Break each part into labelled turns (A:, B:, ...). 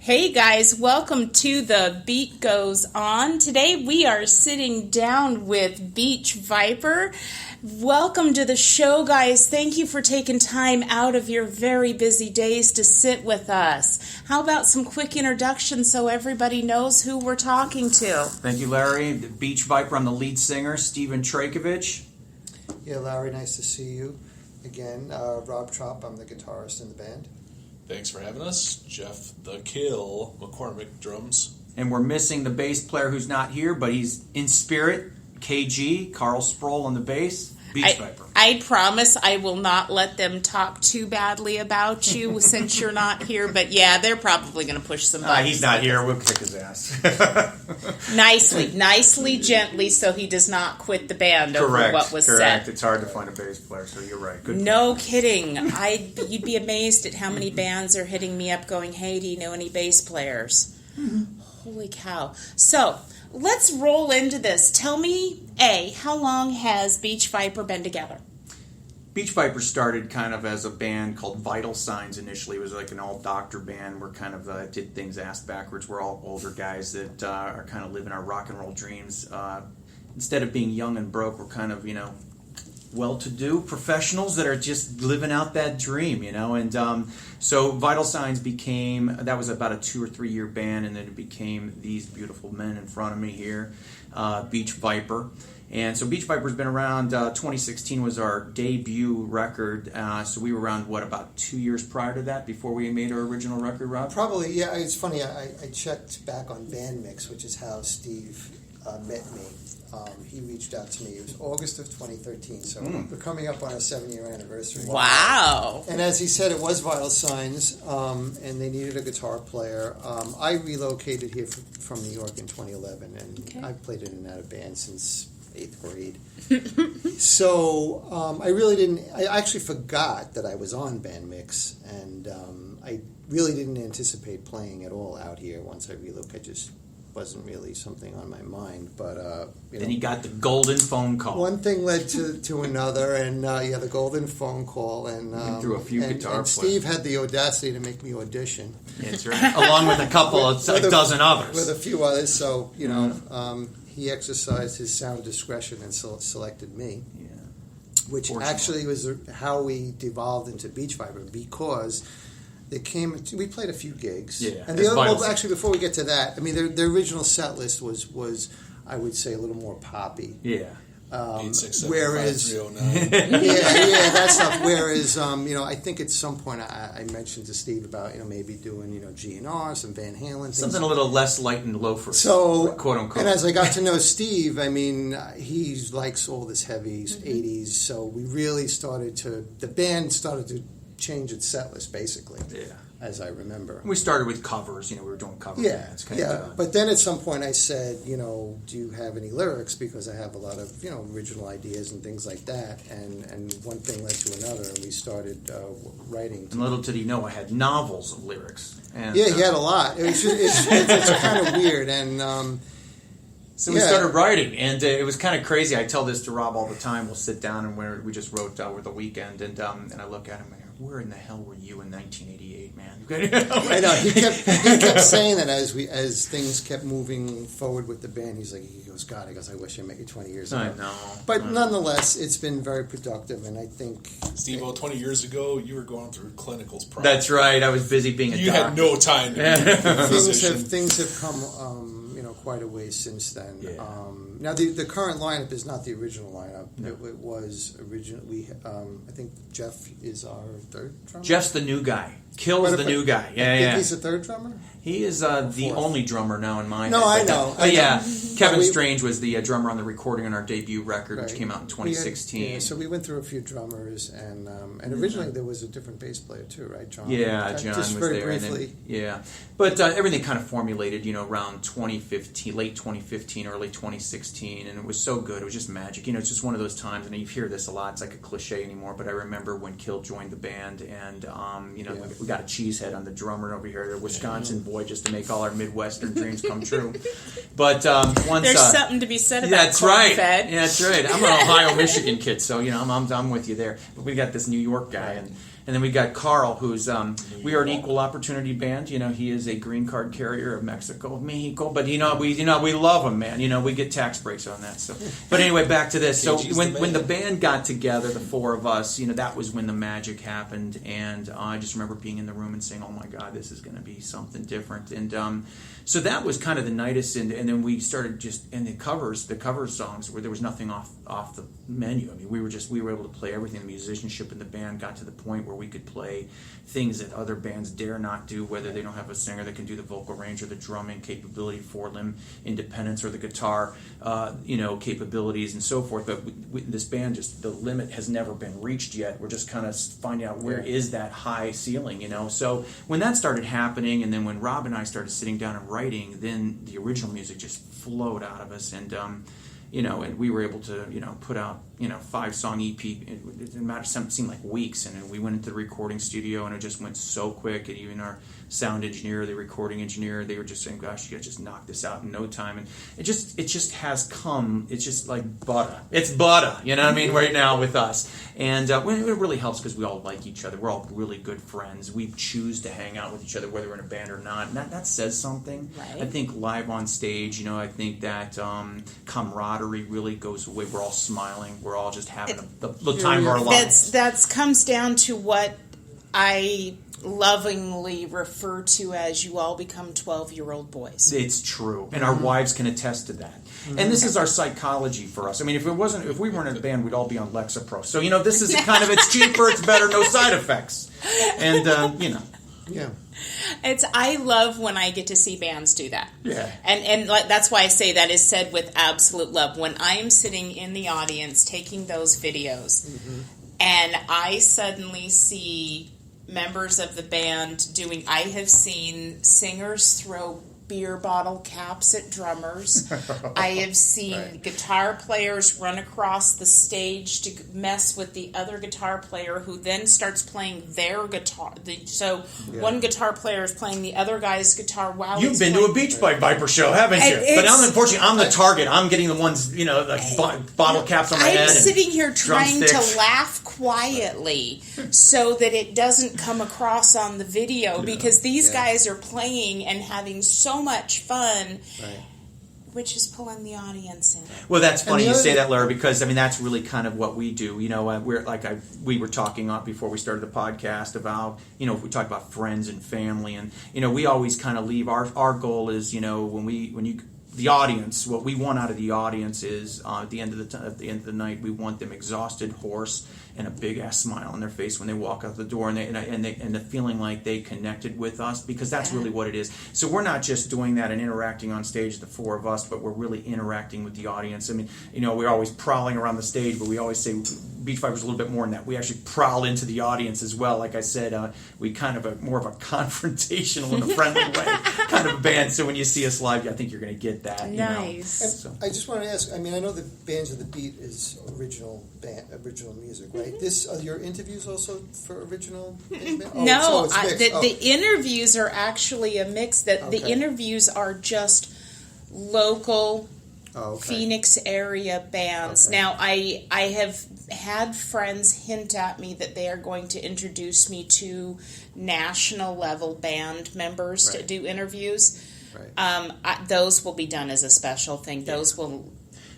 A: Hey guys, welcome to The Beat Goes On. Today we are sitting down with Beach Viper. Welcome to the show, guys. Thank you for taking time out of your very busy days to sit with us. How about some quick introductions so everybody knows who we're talking to?
B: Thank you, Larry. The Beach Viper, I'm the lead singer, Steven Trajkovic.
C: Yeah, Larry, nice to see you again. Rob Trop, I'm the guitarist in the band.
D: Thanks for having us. Jeff the Kill McCormick, drums.
B: And we're missing the bass player who's not here, but he's in spirit. KG, Carl Sproul on the bass. Beach Viper.
A: I promise I will not let them talk too badly about you since you're not here. But yeah, they're probably going to push some buttons.
B: He's not here. We'll kick his ass.
A: Nicely, gently, so he does not quit the band over what was said.
B: It's hard to find a bass player, so you're right. Good
A: no kidding. You'd be amazed at how many bands are hitting me up going, hey, do you know any bass players? Mm-hmm. Holy cow. So, let's roll into this. Tell me, how long has Beach Viper been together?
B: Beach Viper started kind of as a band called Vital Signs initially. It was like an all-doctor band. We're kind of did things ass backwards. We're all older guys that are kind of living our rock and roll dreams. Instead of being young and broke, we're kind of, well-to-do professionals that are just living out that dream, And so Vital Signs that was about a 2 or 3 year band, and then it became these beautiful men in front of me here, Beach Viper. And so Beach Viper's been around. 2016 was our debut record. So we were around, about 2 years prior to that before we made our original record, Rob?
C: Probably, yeah. It's funny. I checked back on Band Mix, which is how Steve met me. He reached out to me. It was August of 2013, so we're coming up on a 7-year anniversary.
A: Wow.
C: And as he said, it was Vital Signs, and they needed a guitar player. I relocated here from New York in 2011, and I've played in and out of bands since 8th grade. So I actually forgot that I was on Band Mix, and I really didn't anticipate playing at all out here once I relocated. Just wasn't really something on my mind, but
B: then you got the golden phone call.
C: One thing led to another, and the golden phone call, and
B: through a few guitar players.
C: Steve had the audacity to make me audition.
B: That's right, along with a couple of dozen others,
C: with a few others. So he exercised his sound discretion and selected me.
B: Yeah,
C: which actually was how we devolved into Beach Viper, because we played a few gigs.
B: Yeah,
C: and actually, before we get to that, I mean, the original set list was I would say a little more poppy.
B: Yeah.
D: 867
C: whereas,
D: 5309.
C: yeah, that stuff. Whereas, I think at some point I mentioned to Steve about maybe doing GNR, some Van Halen,
B: something a little less light and loafers,
C: so
B: quote unquote.
C: And as I got to know Steve, I mean, he likes all this heavy 80s. So we really the band started to change its set list, basically. Yeah. As I remember.
B: We started with covers, we were doing covers.
C: Yeah. But then at some point I said, do you have any lyrics? Because I have a lot of, original ideas and things like that. And one thing led to another, and we started writing.
B: And little did he know I had novels of lyrics. And,
C: he had a lot. It's kind of weird. And
B: so we started writing, and it was kind of crazy. I tell this to Rob all the time. We'll sit down, and we just wrote over the weekend, and I look at him and I go, where in the hell were you in 1988, man?
C: I know. He kept saying that as things kept moving forward with the band. He goes, God, I wish I met you 20 years ago.
B: I know.
C: But nonetheless, it's been very productive, and I think...
D: Steve, 20 years ago, you were going through clinicals. Probably.
B: That's right. I was busy being a doctor.
D: You had no time to be a physician.
C: Things have come... quite a ways since then.
B: Yeah.
C: Now the current lineup is not the original lineup. No. It was originally. I think Jeff is our third drummer.
B: Jeff's the new guy. Kill's the new guy. Yeah,
C: I think he's the third drummer.
B: He is the only drummer now in my
C: No,
B: head.
C: I know.
B: But yeah, Kevin Strange was the drummer on the recording on our debut record, which came out in 2016.
C: So we went through a few drummers, and originally there was a different bass player too, right, John?
B: Yeah, John
C: just
B: was
C: very
B: there.
C: Briefly.
B: But everything kind of formulated, around 2015, late 2015, early 2016, and it was so good. It was just magic. It's just one of those times, and you hear this a lot. It's like a cliche anymore, but I remember when Kill joined the band, and we got a cheesehead on the drummer over here, the Wisconsin boy, just to make all our Midwestern dreams come true. But once
A: there's something to be said about
B: that's right.
A: Fed.
B: Yeah, that's right. I'm an Ohio, Michigan kid, so I'm with you there. But we got this New York guy, And then we got Carl, who's we are an equal opportunity band. He is a green card carrier of Mexico. But we love him, man. We get tax breaks on that. So, but anyway, back to this. So when the band got together, the four of us, that was when the magic happened. And I just remember being in the room and saying, "Oh my God, this is going to be something different." And so that was kind of the nightest. And then we started and the cover songs where there was nothing off the menu. I mean, we were able to play everything. The musicianship in the band got to the point where we could play things that other bands dare not do, whether they don't have a singer that can do the vocal range or the drumming capability, four-limb independence, or the guitar, capabilities and so forth. But this band, just the limit has never been reached yet. We're just kind of finding out where is that high ceiling, So when that started happening, and then when Rob and I started sitting down and writing, then the original music just flowed out of us, and and we were able to, put out, 5-song EP. It didn't matter, seemed like weeks, and then we went into the recording studio, and it just went so quick. And even our sound engineer, the recording engineer, they were just saying, "Gosh, you gotta just knock this out in no time." And it just has come. It's just like butter. It's butter, right now with us. And it really helps because we all like each other. We're all really good friends. We choose to hang out with each other, whether we're in a band or not. And that says something.
A: Right.
B: I think live on stage, I think that camaraderie really goes away. We're all smiling. We're all just having the time of our lives.
A: That comes down to what I lovingly refer to as you all become 12-year-old boys.
B: It's true, and our wives can attest to that. And this is our psychology for us. I mean, if we weren't in a band, we'd all be on Lexapro. So this is it's cheaper, it's better, no side effects, and
C: Yeah.
A: I love when I get to see bands do that.
B: Yeah.
A: And that's why I say that is said with absolute love. When I am sitting in the audience taking those videos, and I suddenly see members of the band I have seen singers throw beer bottle caps at drummers. I have seen guitar players run across the stage to mess with the other guitar player, who then starts playing their guitar. One guitar player is playing the other guy's guitar while
B: You've been to a Beach Viper show, haven't you? But unfortunately, I'm the target. I'm getting the ones, bottle caps on my head.
A: I'm sitting here trying to
B: drumsticks.
A: laugh quietly so that it doesn't come across on the video, because these guys are playing and having so much fun, which is pulling the audience in.
B: Well, that's funny you say that, Larry, because that's really kind of what we do. We were talking before we started the podcast about, we talk about friends and family, and we always kind of leave our goal is, the audience, what we want out of the audience is at the end of the night, we want them exhausted, hoarse, and a big ass smile on their face when they walk out the door, and the feeling like they connected with us, because that's really what it is. So we're not just doing that and interacting on stage, the four of us, but we're really interacting with the audience. I mean, we're always prowling around the stage, but we always say Beach Viper's a little bit more than that. We actually prowl into the audience as well. Like I said, we kind of more of a confrontational in a friendly way kind of a band. So when you see us live, I think you're going to get that.
A: Nice.
C: So. I just want to ask. I mean, I know the Bands of the Beat is original music, right? Are your interviews also for original?
A: No, the interviews are actually a mix. The interviews are just local. Phoenix area bands. Now, I have had friends hint at me that they are going to introduce me to national level band members to do interviews. Right. Those will be done as a special thing. Those will.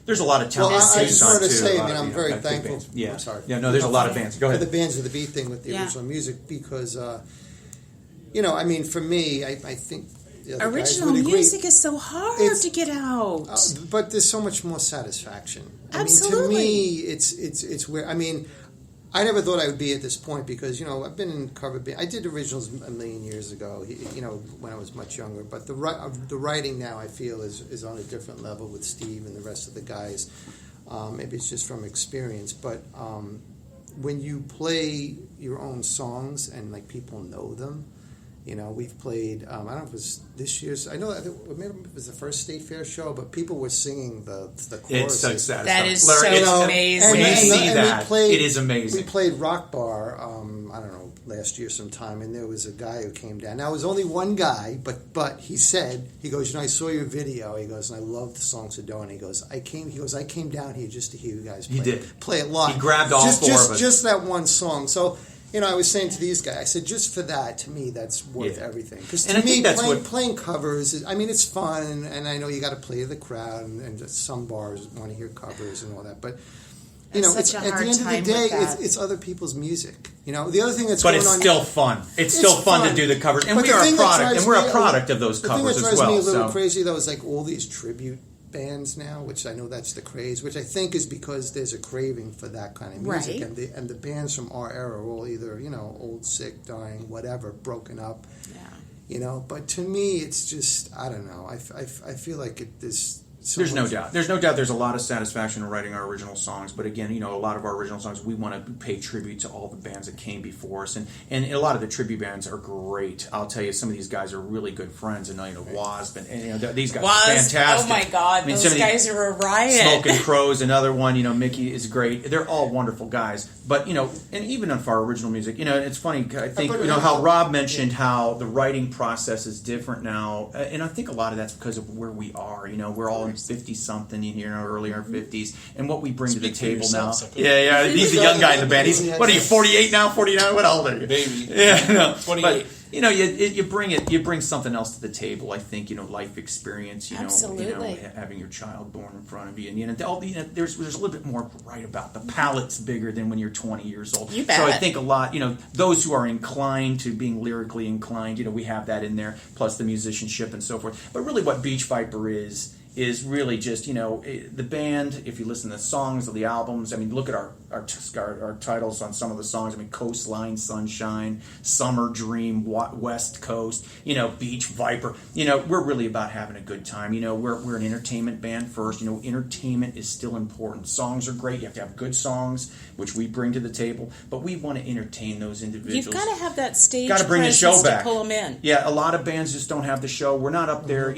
B: There's a lot of talent.
C: Well, I just wanted to say, I'm very thankful.
B: Yeah.
C: I'm sorry.
B: Yeah. No, there's a lot of bands. Go ahead.
C: For the Bands of the Beat thing with the original music, because I mean, for me, I think.
A: Original music is so hard to get out,
C: but there's so much more satisfaction.
A: Absolutely.
C: I mean, to me, it's where. I mean, I never thought I would be at this point because I've been in cover band. I did originals a million years ago. When I was much younger. But the writing now, I feel, is on a different level with Steve and the rest of the guys. Maybe it's just from experience, but when you play your own songs and people know them. We've played, I don't know if it was this year's, I think it was the first State Fair show, but people were singing the chorus.
B: It's so satisfying.
A: That is so amazing.
B: When you see that, it is amazing.
C: We played Rock Bar, I don't know, last year sometime, and there was a guy who came down. Now, it was only one guy, but he goes, I saw your video, he goes, and I love the song Sedona. He goes, I came down here just to hear you guys play.
B: He did.
C: Play it live.
B: He grabbed all four of us.
C: Just that one song. So, I was saying to these guys, I said, just for that, to me, that's worth everything. Because to
B: I
C: me,
B: think that's
C: playing covers, it's fun, and I know you got to play to the crowd, and just some bars want to hear covers and all that. But it's
A: such a
C: at the
A: hard
C: end of the
A: time
C: day,
A: with that.
C: it's other people's music. The other thing that's
B: But
C: going
B: it's
C: on,
B: still fun. It's still fun to do the covers, and
C: But
B: we
C: the
B: are a
C: thing that
B: product,
C: drives
B: and we're
C: me
B: a product of those
C: the
B: covers
C: thing that
B: as
C: drives
B: well.
C: me a little
B: So
C: crazy though is like all these tribute bands now, which I know that's the craze, which I think is because there's a craving for that kind of music,
A: Right.
C: and the bands from our era are all either old, sick, dying, whatever, broken up.
A: Yeah.
C: But to me, it's just I don't know. I feel like there's. So
B: there's no
C: much-
B: doubt. There's no doubt. There's a lot of satisfaction in writing our original songs. But again, a lot of our original songs, we want to pay tribute to all the bands that came before us, and a lot of the tribute bands are great. I'll tell you, some of these guys are really good friends, and Wasp, and these guys are fantastic.
A: Oh my God,
B: some
A: those
B: of these-
A: guys are a riot.
B: Smoking Crows, another one. Mickey is great. They're all wonderful guys. But and even on our original music, it's funny. I think how Rob mentioned how the writing process is different now, and I think a lot of that's because of where we are. We're all in 50-something, early in our 50s, and what we bring to the
D: Speak for
B: table now.
D: yourself,
B: Yeah. He's a young guy in the band. What are you? 48 now? 49? What old are you?
D: Baby.
B: Yeah, no.
D: 28.
B: But you bring something else to the table. I think life experience.
A: Absolutely.
B: Having your child born in front of you, and there's a little bit more to write about. The palette's bigger than when you're 20 years old.
A: You bet.
B: So I think a lot. Those who are inclined to being lyrically inclined, we have that in there, plus the musicianship and so forth. But really, what Beach Viper is really just the band. If you listen to the songs of the albums, look at our titles on some of the songs. Coastline, Sunshine, Summer Dream, West Coast. Beach Viper. We're really about having a good time. We're an entertainment band first. Entertainment is still important. Songs are great. You have to have good songs, which we bring to the table. But we want to entertain those individuals.
A: You've got to have that stage
B: Got to bring the
A: presence
B: show back.
A: to pull them in.
B: Yeah, a lot of bands just don't have the show. We're not up there.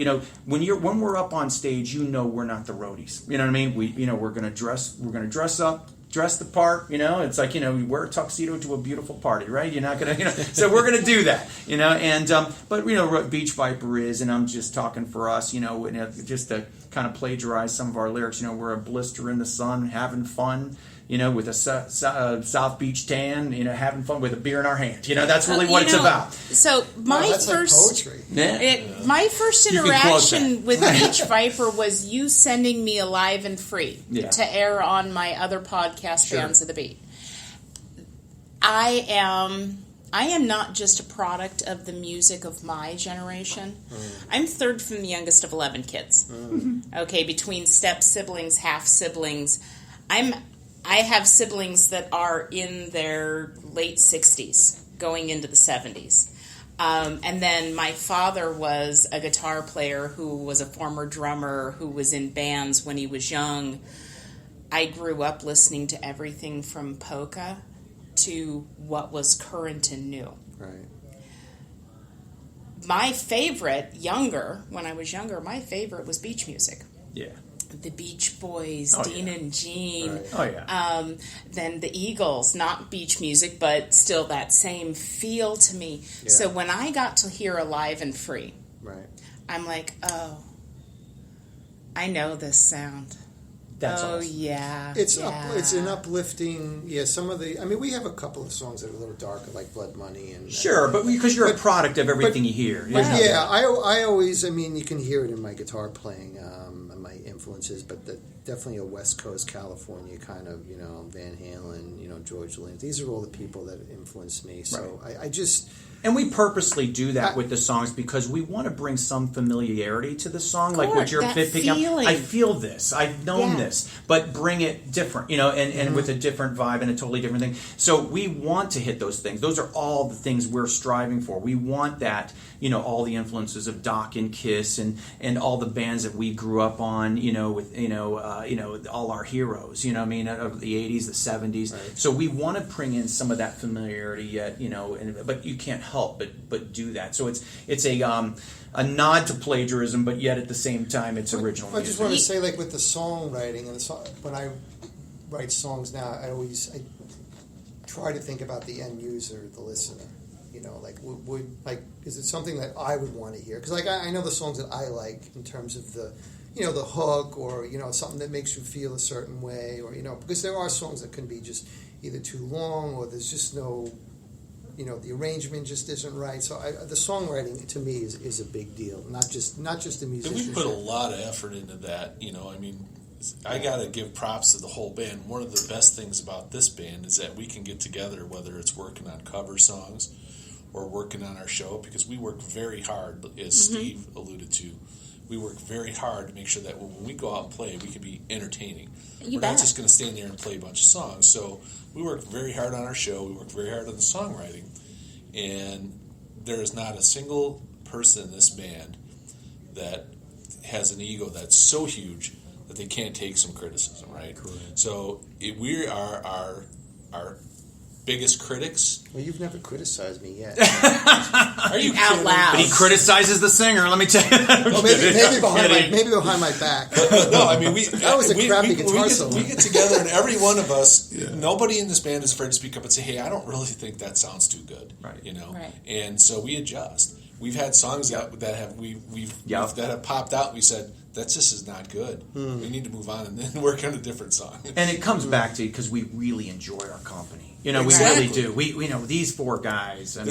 B: When we're up on stage, we're not the roadies. You know what I mean? We're gonna dress up, dress the part. It's like you wear a tuxedo to a beautiful party, right? You're not gonna, So we're gonna do that. And but what Beach Viper is, and I'm just talking for us. Just to kind of plagiarize some of our lyrics. We're a blister in the sun, having fun. With a South Beach tan, having fun with a beer in our hand. That's really what it's about.
A: So
C: that's like poetry.
A: My first
B: You can quote
A: interaction with Beach Viper was you sending me Alive and Free to air on my other podcast, Bands of the Beat. I am not just a product of the music of my generation. I'm third from the youngest of 11 kids. Okay, between step siblings, half siblings. I have siblings that are in their late 60s, going into the 70s. And then my father was a guitar player who was a former drummer who was in bands when he was young. I grew up listening to everything from polka to what was current and new.
C: Right.
A: My favorite, when I was younger, my favorite was beach music.
B: Yeah.
A: The Beach Boys, Dean and Jean.
C: Right.
B: Oh, yeah.
A: Then the Eagles, not beach music, but still that same feel to me.
C: Yeah.
A: So when I got to hear Alive and Free,
C: Right.
A: I'm like, oh, I know this sound.
B: That's
A: oh,
B: awesome.
A: yeah.
C: It's
A: yeah.
C: it's an uplifting. Yeah, some of the. We have a couple of songs that are a little darker, like Blood Money and.
B: Sure, but because you're a product of everything you hear. There's no
C: Yeah,
B: doubt.
C: I always. You can hear it in my guitar playing, and my influences, but definitely a West Coast California kind of. Van Halen, George Lynn. These are all the people that influenced me. So I just.
B: And we purposely do that with the songs because we want to bring some familiarity to the song, like what
A: course,
B: you're
A: that
B: picking up.
A: feeling.
B: I feel this, I've known
A: Yeah.
B: this, but bring it different, and with a different vibe and a totally different thing. So we want to hit those things. Those are all the things we're striving for. We want that, all the influences of Doc and Kiss and all the bands that we grew up on, with all our heroes, of the 80s, the 70s.
C: Right.
B: So we want to bring in some of that familiarity yet, but you can't help but do that. So it's a nod to plagiarism, but yet at the same time it's original.
C: I just want to say, like with the songwriting and when I write songs now, I try to think about the end user, the listener. Is it something that I would want to hear? Because I know the songs that I like in terms of the the hook or something that makes you feel a certain way, or because there are songs that can be just either too long or there's just no the arrangement just isn't right. So the songwriting to me is a big deal, not just the musicianship.
D: We put a lot of effort into that. I got to give props to the whole band. One of the best things about this band is that we can get together, whether it's working on cover songs or working on our show, because we work very hard, as Steve alluded to. We work very hard to make sure that when we go out and play, we can be entertaining. We're not just going to stand there and play a bunch of songs. So we work very hard on our show. We work very hard on the songwriting. And there is not a single person in this band that has an ego that's so huge that they can't take some criticism, right?
C: Correct.
D: So we are our biggest critics.
C: Well, you've never criticized me yet.
D: Are you
A: out
D: kidding?
A: loud?
B: But he criticizes the singer. Let me tell you.
C: Well, maybe behind my back.
D: No, I mean
C: That was a crappy guitar solo.
D: We get together, and every one of us, nobody in this band is afraid to speak up and say, "Hey, I don't really think that sounds too good."
B: Right.
A: Right.
D: And so we adjust. We've had songs that have popped out, and we said, that just is not good. We need to move on and then work on a different song.
B: And it comes back to because we really enjoy our company.
D: Exactly.
B: We really do. We these four guys. I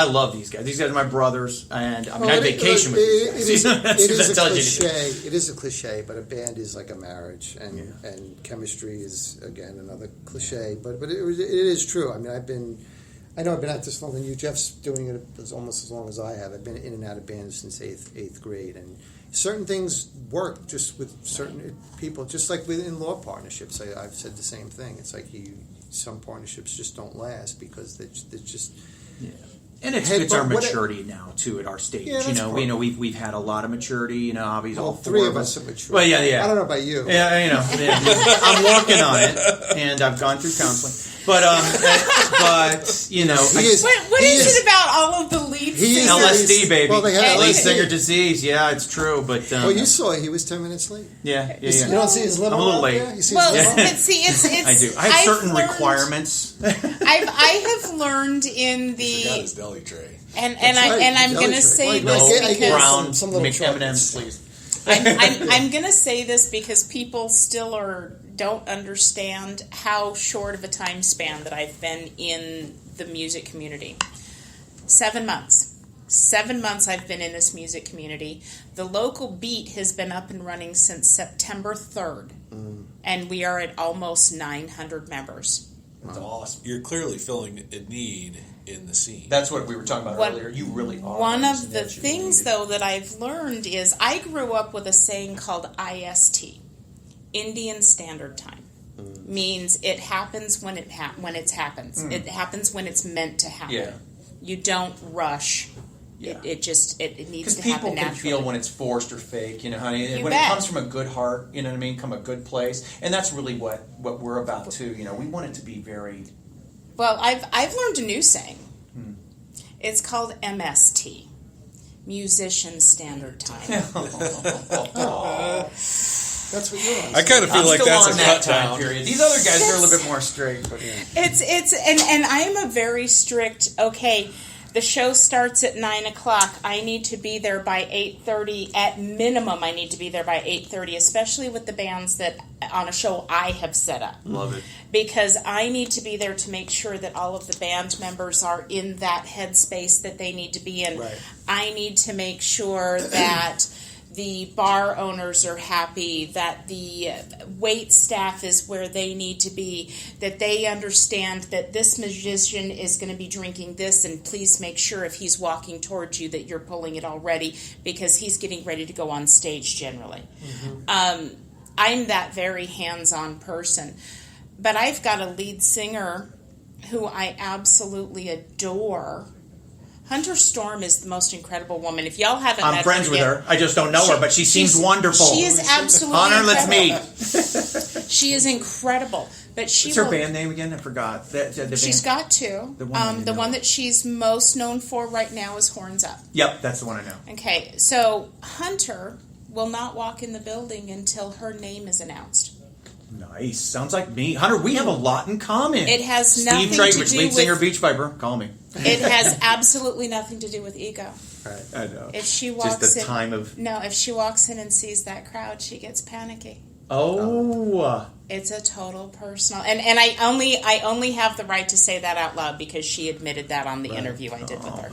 B: love these guys. These guys are my brothers, and I vacation with these guys.
C: It is a cliche. It is a cliche, but a band is like a marriage, and chemistry is again another cliche. But it is true. I mean, I've been at this longer than you. Jeff's doing it almost as long as I have. I've been in and out of bands since eighth grade, and certain things work just with certain people, just like within law partnerships. I've said the same thing. It's like some partnerships just don't last because they're just.
B: Yeah. And it's our maturity now too at our stage.
C: Yeah,
B: we've had a lot of maturity. Obviously, all
C: three
B: four
C: of us are mature.
B: Well, yeah.
C: I don't know about you.
B: Yeah, I'm working on it, and I've gone through counseling. But
A: What is it about all of the lead singers?
B: LSD, baby.
C: Well, they had
B: lead
C: LSD.
B: singer disease. Yeah, it's true. But
C: You saw he was 10 minutes late.
B: Yeah.
C: You don't see his limo.
B: I'm a little
C: out
B: late.
C: there? You see
A: Well,
C: his limo?
A: but see, it's
B: I do. I have certain
A: learned-
B: requirements.
A: I have learned in
D: He forgot
A: the
D: his deli tray.
A: and
C: That's right,
A: I'm
C: deli
A: going to
C: tray.
A: say
C: Like,
A: this
C: I get
A: because
B: Brown
C: some little
B: mixed
C: chocolates.
B: M&Ms, please.
A: I'm going to say this because people still don't understand how short of a time span that I've been in the music community. 7 months. 7 months I've been in this music community. The local beat has been up and running since September 3rd, and we are at almost 900 members.
B: That's awesome.
D: You're clearly filling a need in the scene.
B: That's what we were talking about earlier. You really are.
A: One of the things, though, that I've learned is I grew up with a saying called IST, Indian Standard Time. Means it happens when it happens. It happens when it's meant to happen.
B: Yeah.
A: You don't rush.
B: Yeah.
A: It needs to happen naturally.
B: Because people can feel when it's forced or fake, honey.
A: You
B: When
A: bet.
B: it comes from a good heart, you know what I mean, from a good place. And that's really what we're about, too. We want it to be very...
A: Well, I've learned a new saying. It's called MST, Musician Standard Time.
C: That's what you're on.
D: I kind of feel
B: I'm
D: like
B: still
D: that's
B: on
D: a
B: that
D: cut
B: time
D: down.
B: period. These other guys are a little bit more straight, but yeah.
A: It's and I'm a very strict. Okay, the show starts at 9:00. I need to be there by 8:30 at minimum. I need to be there by 8:30, especially with the bands that on a show I have set up.
B: Love it.
A: Because I need to be there to make sure that all of the band members are in that headspace that they need to be in.
C: Right.
A: I need to make sure that the bar owners are happy, that the wait staff is where they need to be, that they understand that this musician is going to be drinking this, and please make sure if he's walking towards you that you're pulling it already because he's getting ready to go on stage generally. I'm that very hands-on person. But I've got a lead singer who I absolutely adore. Hunter Storm is the most incredible woman. If y'all haven't met
B: I'm friends with
A: yet,
B: her. I just don't know her, but she seems wonderful.
A: She is absolutely
B: Hunter, let's
A: incredible.
B: meet.
A: She is incredible. But she
B: What's her
A: will,
B: band name again? I forgot. The
A: she's
B: band?
A: got two.
B: The one
A: The
B: I know.
A: one that she's most known for right now is Horns Up.
B: Yep, that's the one I know.
A: Okay, so Hunter will not walk in the building until her name is announced.
B: Nice. Sounds like me. Hunter, we have a lot in common.
A: It has nothing
B: Steve
A: to
B: Drake,
A: do
B: lead singer,
A: with-
B: Beach Viper. Call me.
A: It has absolutely nothing to do with ego.
B: I know.
A: If she walks
B: Just the
A: in,
B: time of...
A: no, if she walks in and sees that crowd, she gets panicky.
B: Oh.
A: It's a total personal, and I only have the right to say that out loud because she admitted that on the interview I did with her.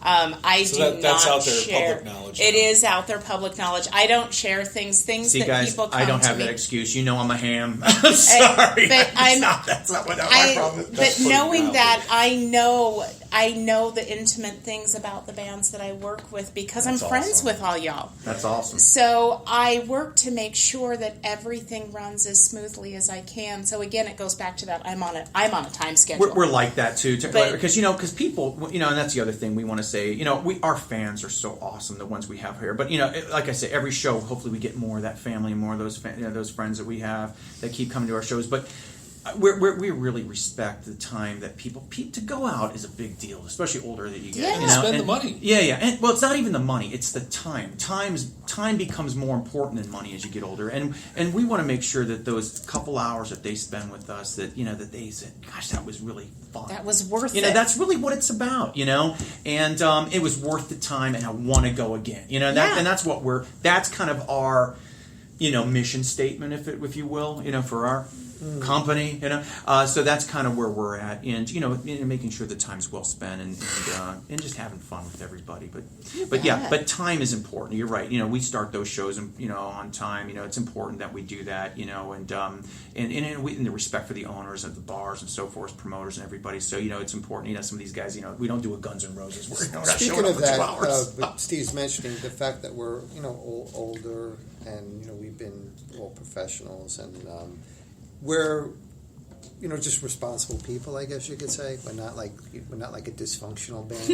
D: That's out there public knowledge.
A: It is out there public knowledge. I don't share things
B: See,
A: that
B: guys,
A: people come
B: I don't
A: to
B: have
A: me.
B: that excuse. You know I'm a ham. I'm sorry.
A: But
B: That's not what my problem is.
A: But knowing that, I know the intimate things about the bands that I work with because I'm friends
B: awesome.
A: with all y'all.
B: That's awesome.
A: So I work to make sure that everything runs as smoothly as I can. So again, it goes back to that I'm on a time schedule.
B: We're like that too,
A: But-
B: because people, and that's the other thing we want to say. Our fans are so awesome, the ones we have here. But like I say, every show, hopefully we get more of that family and more of those those friends that we have that keep coming to our shows. But we really respect the time that people to go out is a big deal, especially older that you get.
A: Yeah.
D: Spend the money.
B: Yeah. And it's not even the money; it's the time. Time becomes more important than money as you get older, and we want to make sure that those couple hours that they spend with us, that that they said, "Gosh, that was really fun.
A: That was worth it."
B: That's really what it's about. And it was worth the time, and I want to go again. And that's what that's kind of our mission statement, if you will, for our company, so that's kind of where we're at, and making sure the time's well spent and just having fun with everybody. But time is important. You're right. We start those shows on time. It's important that we do that. And the respect for the owners of the bars and so forth, promoters and everybody. So it's important. Some of these guys, we don't do a Guns N' Roses. We're not
C: Speaking
B: showing up
C: of
B: for
C: that,
B: 2 hours.
C: but Steve's mentioning the fact that we're older and we've been all professionals and we're just responsible people, I guess you could say. We're not like a dysfunctional band.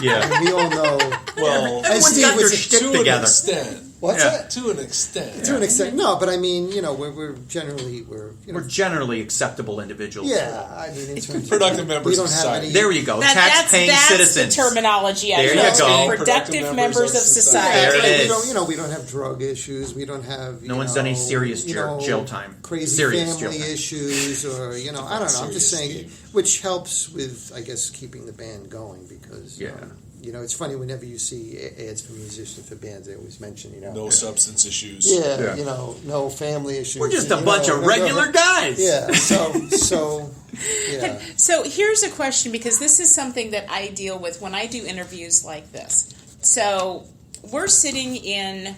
B: Yeah.
C: I mean, we all know.
D: Well,
B: Everyone's got their shtick
D: to
B: together.
D: an extent.
C: What's
B: Yeah.
C: that?
D: To an extent.
C: To an extent, no. But I mean, we're generally
B: We're generally acceptable individuals.
C: yeah. I mean, in terms
D: Productive
C: of,
D: members
C: we
D: of
C: don't have
D: society.
C: any.
B: There you go.
A: that's
B: Tax-paying citizens.
A: the terminology I
B: There you
A: use.
B: go.
A: Productive members of society.
B: There it
C: We
B: is.
C: don't, we don't have drug issues. We don't have.
B: No one's done any serious jail time.
C: Crazy
B: Serious
C: family
B: jail time.
C: issues, or I don't know. I'm just
D: Serious,
C: saying, which helps with, I guess, keeping the band going because.
B: Yeah.
C: It's funny whenever you see ads for musicians for bands, they always mention,
D: No substance issues.
C: Yeah,
B: Yeah.
C: no family issues.
B: We're just a bunch of regular guys.
C: Yeah, so yeah.
A: So here's a question, because this is something that I deal with when I do interviews like this. So we're sitting in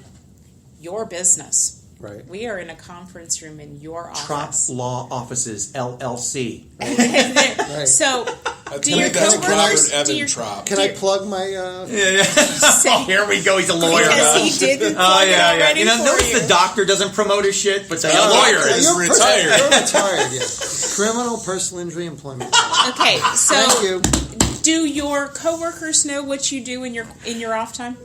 A: your business.
C: Right.
A: We are in a conference room in your
B: Trop
A: office.
B: Law Offices, LLC.
C: Right.
A: So
D: I
A: do
D: think
A: your
D: that's
A: coworkers-
D: Robert
A: do
D: Evan
A: your-
D: Trop.
C: Can I plug my?
B: Oh, here we go. He's a lawyer.
A: Because he didn't plug it already for
B: Notice
A: you.
B: the doctor doesn't promote his shit, but the
D: Oh,
B: lawyer
D: okay.
B: is.
C: You're
D: retired.
C: You're retired. Yeah. Criminal personal injury employment.
A: Okay, so
C: Thank you.
A: do your coworkers know what you do in your off time?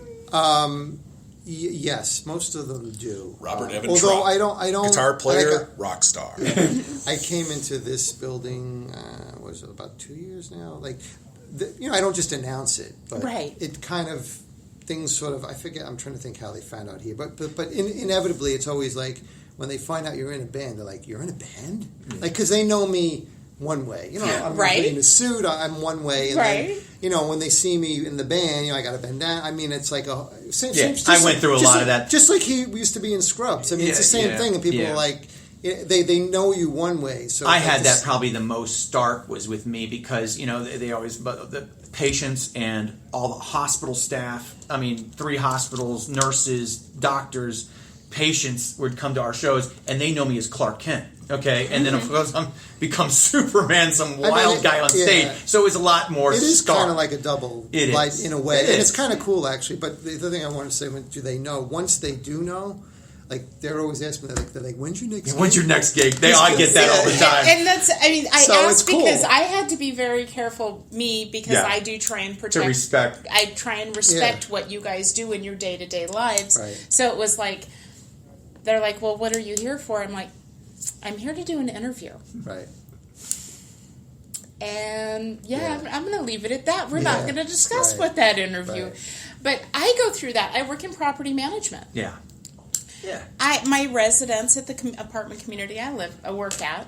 C: Yes, most of them do.
D: Robert Evan
C: Although
D: Trop.
C: I don't.
D: Guitar player,
C: like,
D: rock star.
C: I came into this building. Was it about 2 years now? I don't just announce it, but
A: Right.
C: it kind of things sort of. I forget. I'm trying to think how they found out here, but inevitably, it's always like when they find out you're in a band, they're like, "You're in a band?" Because they know me one way. I'm
A: Right.
C: in a suit. I'm one way, and
A: Right.
C: then when they see me in the band, I got a bandana. I mean, it's like a same.
B: Yeah,
C: just
B: I went through a
C: just
B: lot
C: like,
B: of that.
C: Just like we used to be in Scrubs. I mean, it's the same
B: Yeah,
C: thing, and people
B: yeah.
C: are like. They know you one way. So
B: I
C: like
B: had
C: this-
B: that probably the most stark was with me because they always, but the patients and all the hospital staff. I mean, 3 hospitals, nurses, doctors, patients would come to our shows, and they know me as Clark Kent. Okay, and then of course I'm become Superman, some wild guy on stage. So it was a lot more.
C: It is
B: stark.
C: kind of like a double
B: It
C: light
B: is.
C: in a way,
B: It
C: and
B: is.
C: it's kind of cool actually. But the other thing I want to say, do they know? Once they do know, like they're always asking me, they're like, "When's your next? gig?"
B: When's your next gig? I get that all the time.
A: And that's, I
C: So it's
A: asked
C: cool.
A: because I had to be very careful, because
B: Yeah.
A: I do try and protect.
B: To respect.
A: I try and respect
C: Yeah.
A: what you guys do in your day-to-day lives.
C: Right.
A: So it was like, they're like, well, what are you here for? I'm like, I'm here to do an interview.
C: Right.
A: And
C: Yeah.
A: I'm going to leave it at that. We're not
C: Yeah.
A: going to discuss
C: Right.
A: what that interview.
C: Right.
A: But I go through that. I work in property management.
B: Yeah. Yeah.
A: My residents at the apartment community I work at,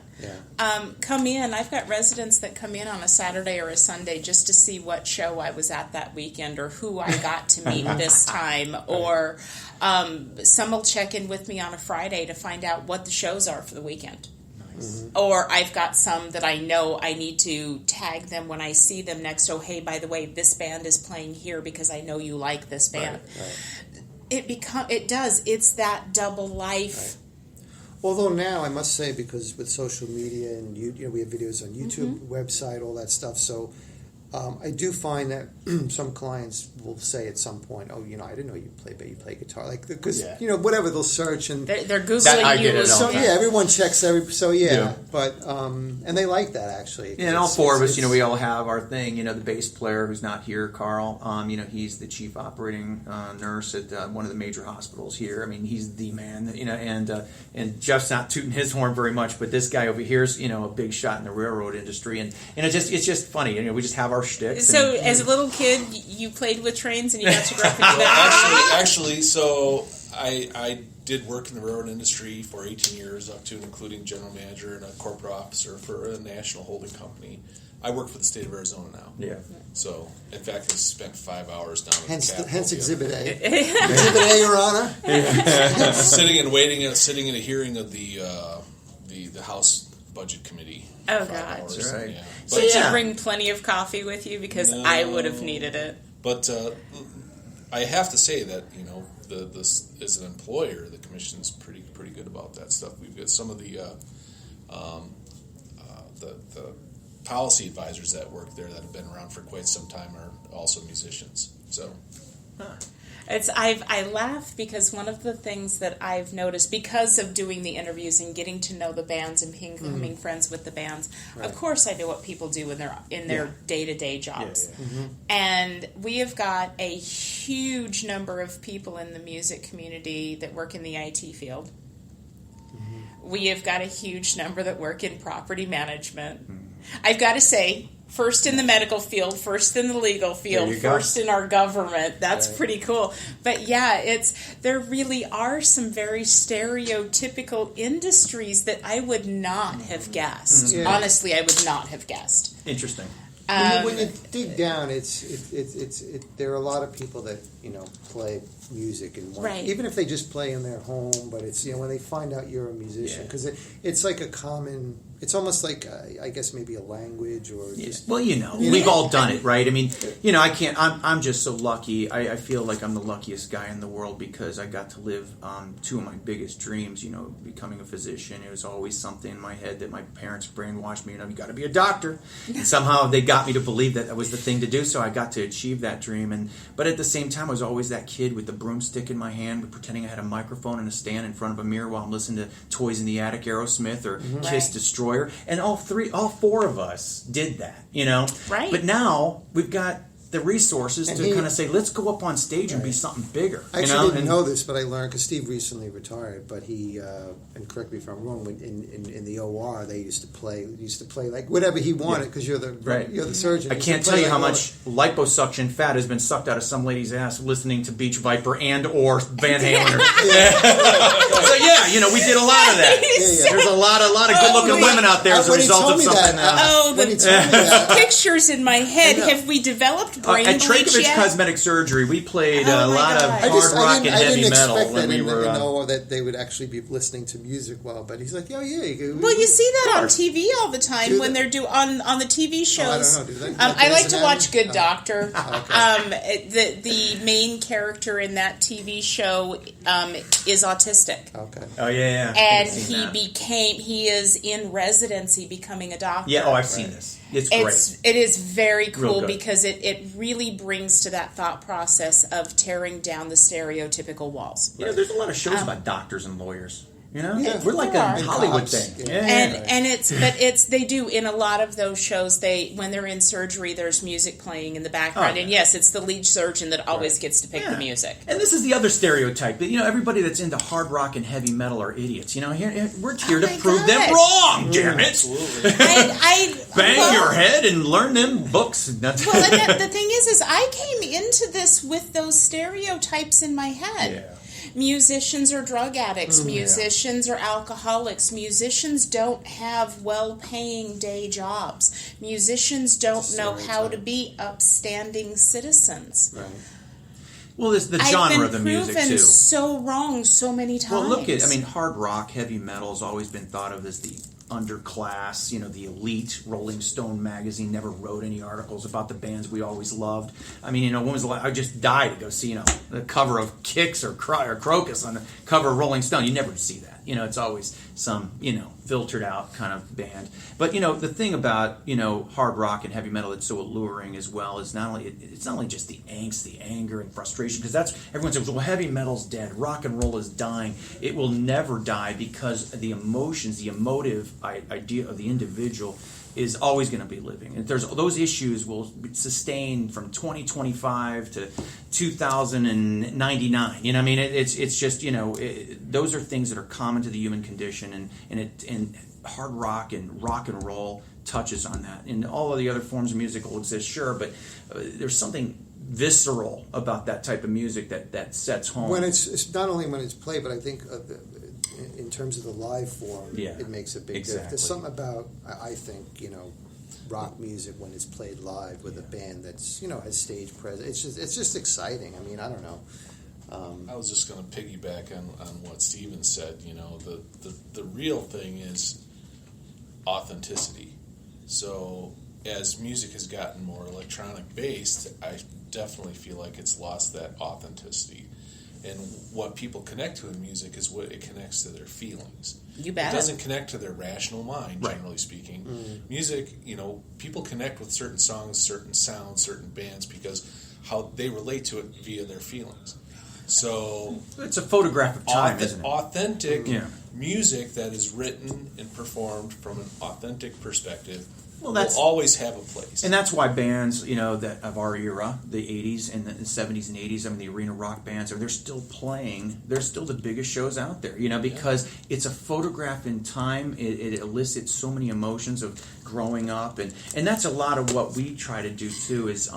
A: come in. I've got residents that come in on a Saturday or a Sunday just to see what show I was at that weekend, or who I got to meet this time, or some will check in with me on a Friday to find out what the shows are for the weekend. Or I've got some that I know I need to tag them when I see them next. Oh, hey, by the way, this band is playing here because I know you like this band.
C: Right.
A: It's that double life.
C: Right. Although now I must say, because with social media and we have videos on YouTube, website, all that stuff. So I do find that some clients will say at some point, "Oh, I didn't know you play guitar." Like, because whatever, they'll search and
A: they're googling you.
C: So everyone checks but and they like that actually.
B: Yeah, and all four of us, we all have our thing. The bass player who's not here, Carl. He's the chief operating nurse at one of the major hospitals here. I mean, he's the man. And Jeff's not tooting his horn very much, but this guy over here is a big shot in the railroad industry, and it's just funny. We just have our shticks.
A: So, as a little kid, you played with trains and you got to grow up and do that?
D: Actually, so I did work in the railroad industry for 18 years, up to and including general manager and a corporate officer for a national holding company. I work for the state of Arizona now.
B: Yeah.
D: So, in fact, I spent 5 hours down at the Capitol.
C: Hence Exhibit A. Exhibit A, Your Honor.
D: Sitting in a hearing of the House Budget Committee.
A: Oh, God.
B: That's right.
D: Yeah.
A: So did you bring plenty of coffee with you? Because I would have needed it.
D: But I have to say that, this as an employer, the commission's pretty good about that stuff. We've got some of the policy advisors that work there that have been around for quite some time are also musicians. So.
A: I laugh because one of the things that I've noticed because of doing the interviews and getting to know the bands and becoming friends with the bands, of course I know what people do in their day-to-day jobs. And we have got a huge number of people in the music community that work in the IT field. We have got a huge number that work in property management. I've got to say, first in the medical field, first in the legal field, first in our government. That's pretty cool. But there really are some very stereotypical industries that I would not have guessed. Honestly, I would not have guessed.
B: Interesting.
C: When you dig down, there are a lot of people that play music and even if they just play in their home, but it's when they find out you're a musician, because it's like a common. It's almost like I guess maybe a language or just.
B: Well, we've all done it, right? I mean, I can't. I'm just so lucky. I feel like I'm the luckiest guy in the world because I got to live two of my biggest dreams. Becoming a physician. It was always something in my head that my parents brainwashed me. You got to be a doctor, and somehow they got me to believe that was the thing to do. So I got to achieve that dream. But at the same time, I was always that kid with the broomstick in my hand, pretending I had a microphone and a stand in front of a mirror while I'm listening to Toys in the Attic, Aerosmith, or Kiss Destroyer. And all four of us did that,
A: Right.
B: But now we've got the resources to kind of say, let's go up on stage and be something bigger.
C: I actually didn't know this, but I learned because Steve recently retired. But he, and correct me if I'm wrong, in the OR they used to play like whatever he wanted because you're the surgeon.
B: I can't tell you how much liposuction fat has been sucked out of some lady's ass listening to Beach Viper and or Van Halen. So we did a lot of that. There's a lot of good looking women out there as a result of something.
A: The pictures in my head. Have we developed brain
B: at
A: bleach
B: Trankovich
A: yet?
B: Cosmetic Surgery, we played a lot of hard rock and heavy metal when we were.
C: I didn't know that they would actually be listening to music well, but he's like,
A: Well, you see that on TV all the time when they're on the TV shows.
C: I don't know. Do they?
A: I like to watch Good Doctor. The main character in that TV show is autistic.
C: Okay.
B: Oh yeah.
A: And he is in residency becoming a doctor.
B: Yeah. Oh, I've seen this. It's great.
A: It is very cool because it really brings to that thought process of tearing down the stereotypical walls.
B: There's a lot of shows about doctors and lawyers.
C: We're
B: like a Hollywood thing.
A: They do in a lot of those shows. When they're in surgery, there's music playing in the background, and yes, it's the lead surgeon that always gets to pick the music.
B: And this is the other stereotype that everybody that's into hard rock and heavy metal are idiots. We're here to prove them wrong. Damn it!
D: Absolutely.
B: Bang your head and learn them books.
A: The thing is I came into this with those stereotypes in my head.
B: Yeah.
A: Musicians are drug addicts. Musicians are alcoholics. Musicians don't have well-paying day jobs. Musicians don't know how to be upstanding citizens.
C: Right.
B: Well, it's the genre of the music, too.
A: I've been proven so wrong so many times.
B: Well, look at, hard rock, heavy metal has always been thought of as the underclass, the elite. Rolling Stone magazine never wrote any articles about the bands we always loved. When was the last, I just died to go see, the cover of Kix or Crocus on the cover of Rolling Stone. You never see that. It's always some, filtered out kind of band. But, the thing about, hard rock and heavy metal that's so alluring as well is it's not only just the angst, the anger and frustration, because everyone says, well, heavy metal's dead, rock and roll is dying. It will never die because the emotions, the emotive idea of the individual is always going to be living. And those issues will sustain from 2025 to 2099. It's just, those are things that are common to the human condition, and hard rock and roll touches on that. And all of the other forms of music will exist, sure, but there's something visceral about that type of music that sets home.
C: When it's not only when it's played, but I think in terms of the live form, it makes a big difference. There's something about, I think, rock music when it's played live with a band that's, has stage presence. It's just exciting. I don't know.
D: I was just going to piggyback on what Steven said. The real thing is authenticity. So as music has gotten more electronic based, I definitely feel like it's lost that authenticity. And what people connect to in music is what it connects to their feelings.
A: You bet.
D: It doesn't connect to their rational mind, generally speaking. Mm-hmm. Music, people connect with certain songs, certain sounds, certain bands because how they relate to it via their feelings. So
B: it's a photograph of time, isn't it?
D: Authentic music that is written and performed from an authentic perspective will always have a place.
B: And that's why bands, that of our era, the 80s and the 70s and 80s, the arena rock bands, they're still playing. They're still the biggest shows out there, because it's a photograph in time. It elicits so many emotions of growing up. And that's a lot of what we try to do, too, is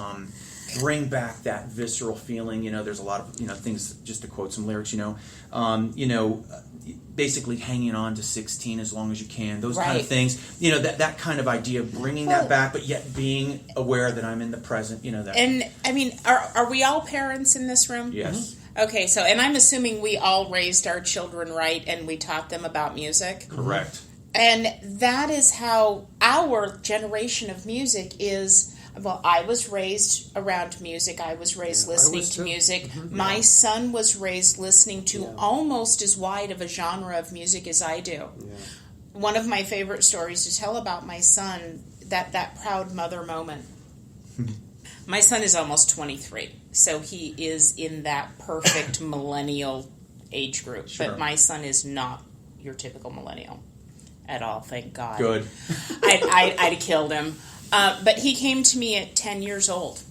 B: bring back that visceral feeling. There's a lot of, things, just to quote some lyrics, basically hanging on to 16 as long as you can, those kind of things, that kind of idea, bringing that back, but yet being aware that I'm in the present, that.
A: And are we all parents in this room?
B: Yes.
A: Mm-hmm. Okay, so, and I'm assuming we all raised our children right and we taught them about music.
B: Correct.
A: And that is how our generation of music is. Well, I was raised around music. I was raised listening to music. Mm-hmm. My son was raised listening to almost as wide of a genre of music as I do. Yeah. One of my favorite stories to tell about my son, that proud mother moment. My son is almost 23, so he is in that perfect millennial age group. Sure. But my son is not your typical millennial at all, thank God.
B: Good.
A: I'd have killed him. But he came to me at 10 years old,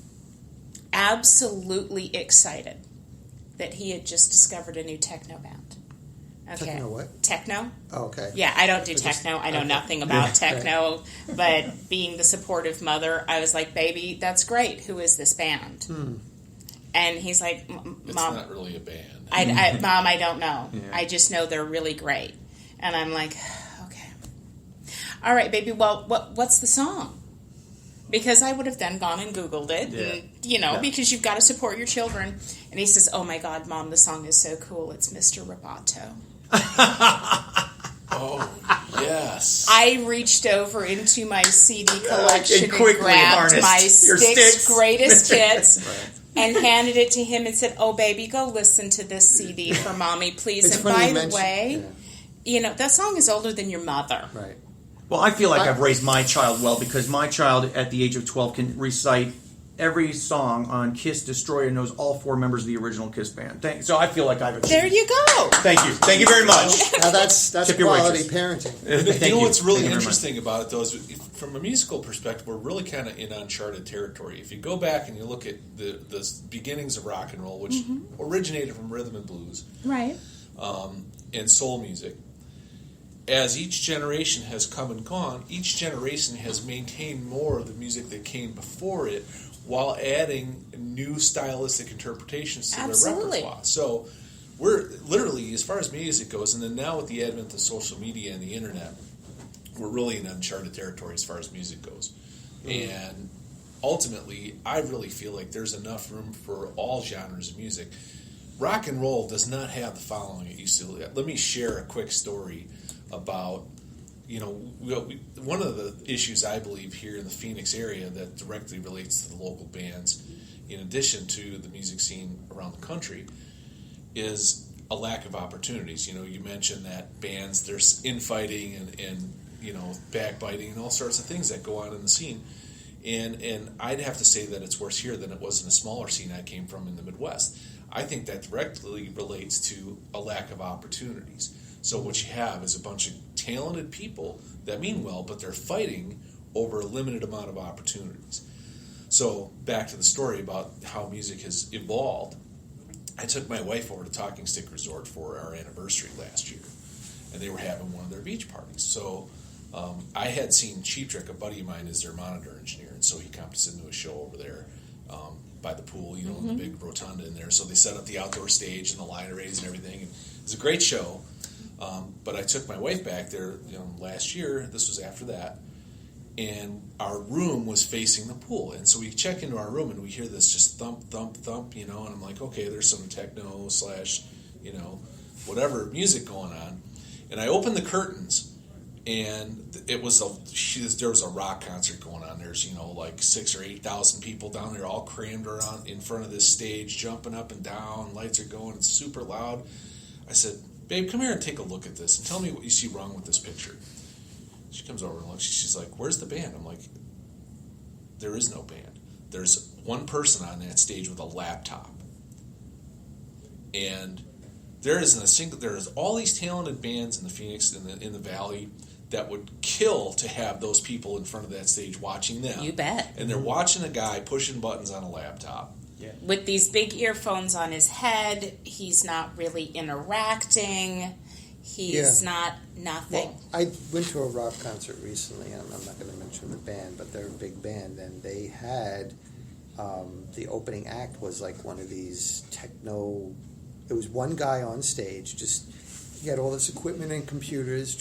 A: absolutely excited that he had just discovered a new techno band. Okay.
C: Techno what?
A: Techno.
C: Oh, okay.
A: Yeah, I don't do techno. I know nothing about techno. But being the supportive mother, I was like, baby, that's great. Who is this band? And he's like, Mom.
D: It's not really a band.
A: Mom, I don't know. Yeah. I just know they're really great. And I'm like, okay. All right, baby, well, what's the song? Because I would have then gone and Googled it, and, because you've got to support your children. And he says, oh, my God, Mom, the song is so cool. It's Mr. Roboto.
D: Oh, yes.
A: I reached over into my CD collection and grabbed my Styx Greatest Hits and handed it to him and said, oh, baby, go listen to this CD for Mommy, please.
C: It's
A: and by the way, that song is older than your mother.
C: Right.
B: Well, I feel like I've raised my child well because my child at the age of 12 can recite every song on Kiss Destroyer and knows all four members of the original Kiss band. So I feel like I've achieved.
A: There you go.
B: Thank you. Thank you very much.
C: Now that's quality parenting.
D: You know what's really interesting about it, though, is from a musical perspective, we're really kind of in uncharted territory. If you go back and you look at the beginnings of rock and roll, which originated from rhythm and blues,
A: right,
D: and soul music, as each generation has come and gone, each generation has maintained more of the music that came before it while adding new stylistic interpretations to their repertoire. So we're literally, as far as music goes, and then now with the advent of social media and the internet, we're really in uncharted territory as far as music goes. And ultimately, I really feel like there's enough room for all genres of music. Rock and roll does not have the following it used to. Let me share a quick story about, one of the issues I believe here in the Phoenix area that directly relates to the local bands, in addition to the music scene around the country, is a lack of opportunities. You mentioned that bands, there's infighting and backbiting and all sorts of things that go on in the scene. And I'd have to say that it's worse here than it was in a smaller scene I came from in the Midwest. I think that directly relates to a lack of opportunities. So what you have is a bunch of talented people that mean well, but they're fighting over a limited amount of opportunities. So back to the story about how music has evolved. I took my wife over to Talking Stick Resort for our anniversary last year, and they were having one of their beach parties. So I had seen Cheap Trick, a buddy of mine, is their monitor engineer, and so he comes us into a show over there by the pool, in the big rotunda in there. So they set up the outdoor stage and the line arrays and everything. And it was a great show. But I took my wife back there last year. This was after that. And our room was facing the pool. And so we check into our room and we hear this just thump, thump, thump, and I'm like, okay, there's some techno / whatever music going on. And I opened the curtains, and it was there was a rock concert going on. There's, like 6,000 or 8,000 people down there all crammed around in front of this stage, jumping up and down. Lights are going. It's super loud. I said, babe, come here and take a look at this and tell me what you see wrong with this picture. She comes over and looks. She's like, where's the band? I'm like, there is no band. There's one person on that stage with a laptop. And there is all these talented bands in the Phoenix, in the Valley, that would kill to have those people in front of that stage watching them.
A: You bet.
D: And they're watching a guy pushing buttons on a laptop.
B: Yeah.
A: With these big earphones on his head, he's not really interacting. He's not nothing.
C: Well, I went to a rock concert recently, and I'm not going to mention the band, but they're a big band, and they had the opening act was like one of these techno. It was one guy on stage, he had all this equipment and computers,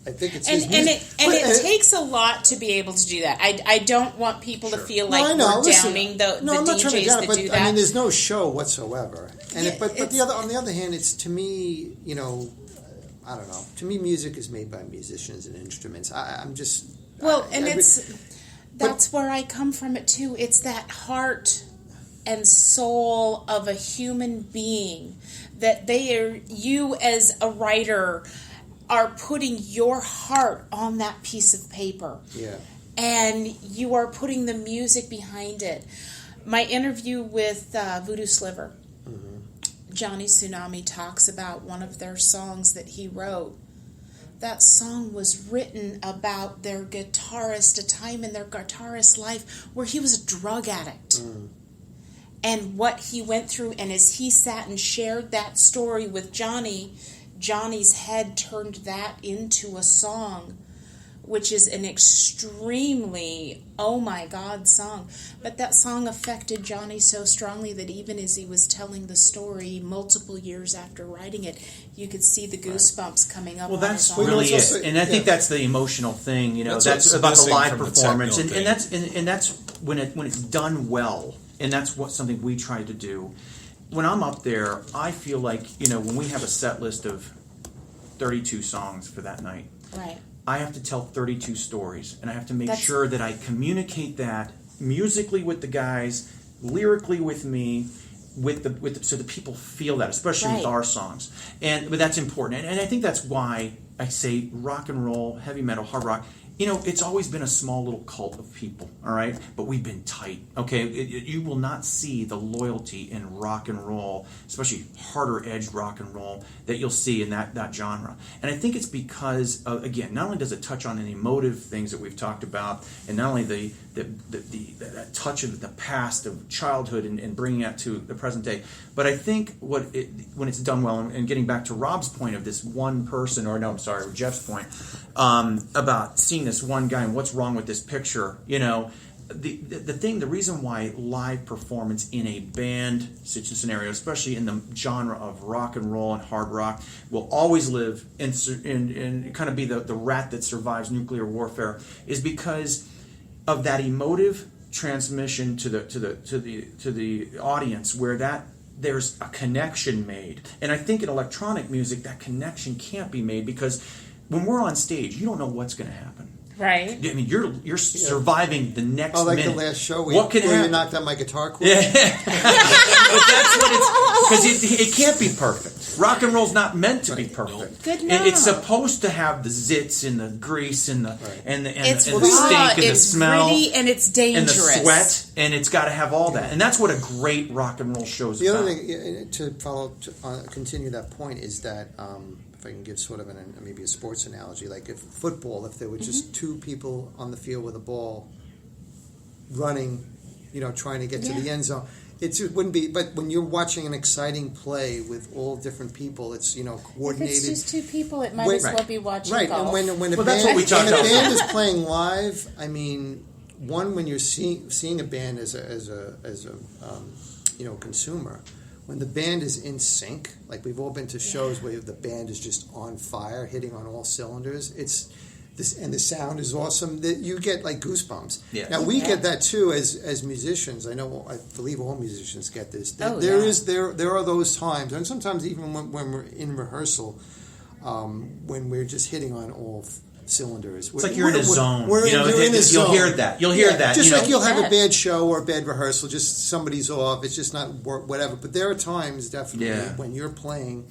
C: I think it's his music.
A: It takes a lot to be able to do that. I don't want people to feel like we're downing the
C: I'm not trying to
A: DJs
C: down
A: that
C: it, but
A: do that.
C: I mean, there's no show whatsoever. And
A: Yeah,
C: but on the other hand, it's, to me, I don't know. To me, music is made by musicians and instruments.
A: That's where I come from it too. It's that heart and soul of a human being that you as a writer are putting your heart on that piece of paper.
C: Yeah.
A: And you are putting the music behind it. My interview with Voodoo Sliver, Johnny Tsunami talks about one of their songs that he wrote. That song was written about their guitarist, a time in their guitarist's life where he was a drug addict. And what he went through, and as he sat and shared that story with Johnny, Johnny's head turned that into a song, which is an extremely, oh my God, song. But that song affected Johnny so strongly that even as he was telling the story multiple years after writing it, you could see the goosebumps coming up.
B: Well,
A: on
B: that's
A: his arm.
B: really it, and I think that's the emotional thing. That's about the live performance, and that's when it's done well, and that's something we try to do. When I'm up there, I feel like when we have a set list of 32 songs for that night,
A: right?
B: I have to tell 32 stories, and I have to make sure that I communicate that musically with the guys, lyrically with me, so that people feel that, especially with our songs. But that's important, and I think that's why I say rock and roll, heavy metal, hard rock. It's always been a small little cult of people, all right? But we've been tight, okay? You will not see the loyalty in rock and roll, especially harder-edged rock and roll, that you'll see in that genre. And I think it's because, again, not only does it touch on the emotive things that we've talked about, and not only that touch of the past of childhood and bringing that to the present day, but I think when it's done well, and getting back to Rob's point of this one person, Jeff's point, about seeing this one guy and what's wrong with this picture, the reason why live performance in a band scenario, especially in the genre of rock and roll and hard rock, will always live and kind of be the rat that survives nuclear warfare, is because of that emotive transmission to the audience, where there's a connection made. And I think in electronic music that connection can't be made, because when we're on stage, you don't know what's going to happen.
A: Right.
B: I mean, you're surviving the next
C: like
B: minute.
C: the last show
B: what could
C: where
B: happen?
C: you knocked out my guitar cord.
B: Yeah. But that's what it's, because it can't be perfect. Rock and roll's not meant to be perfect.
A: Good enough.
B: It's supposed to have the zits and the grease and the and the
A: It's
B: and
A: raw,
B: the stink and the
A: it's
B: smell
A: gritty, and it's
B: and
A: dangerous.
B: the sweat, and it's got to have all that. And that's what a great rock and roll show is
C: The
B: about.
C: other thing to continue that point is that if I can give sort of maybe a sports analogy, like if football, if there were just two people on the field with a ball running, trying to get to the end zone, it wouldn't be. But when you're watching an exciting play with all different people, it's coordinated.
A: If it's just two people, it might as well be watching
C: right.
A: golf.
C: And when a
B: that's what we talked
C: when a
B: about.
C: band is playing live, I mean, when you're seeing a band as a consumer. When the band is in sync, like we've all been to shows where the band is just on fire, hitting on all cylinders. It's this, and the sound is awesome. That you get like goosebumps.
B: Yes.
C: Now we get that too as musicians. I believe all musicians get this. There are those times, and sometimes even when we're in rehearsal, when we're just hitting on all cylinders.
B: It's like you're in a zone.
C: You're in a zone.
B: You'll hear that. You'll hear that.
C: Just like you'll have a bad show or a bad rehearsal, just somebody's off. It's just not whatever. But there are times definitely when you're playing,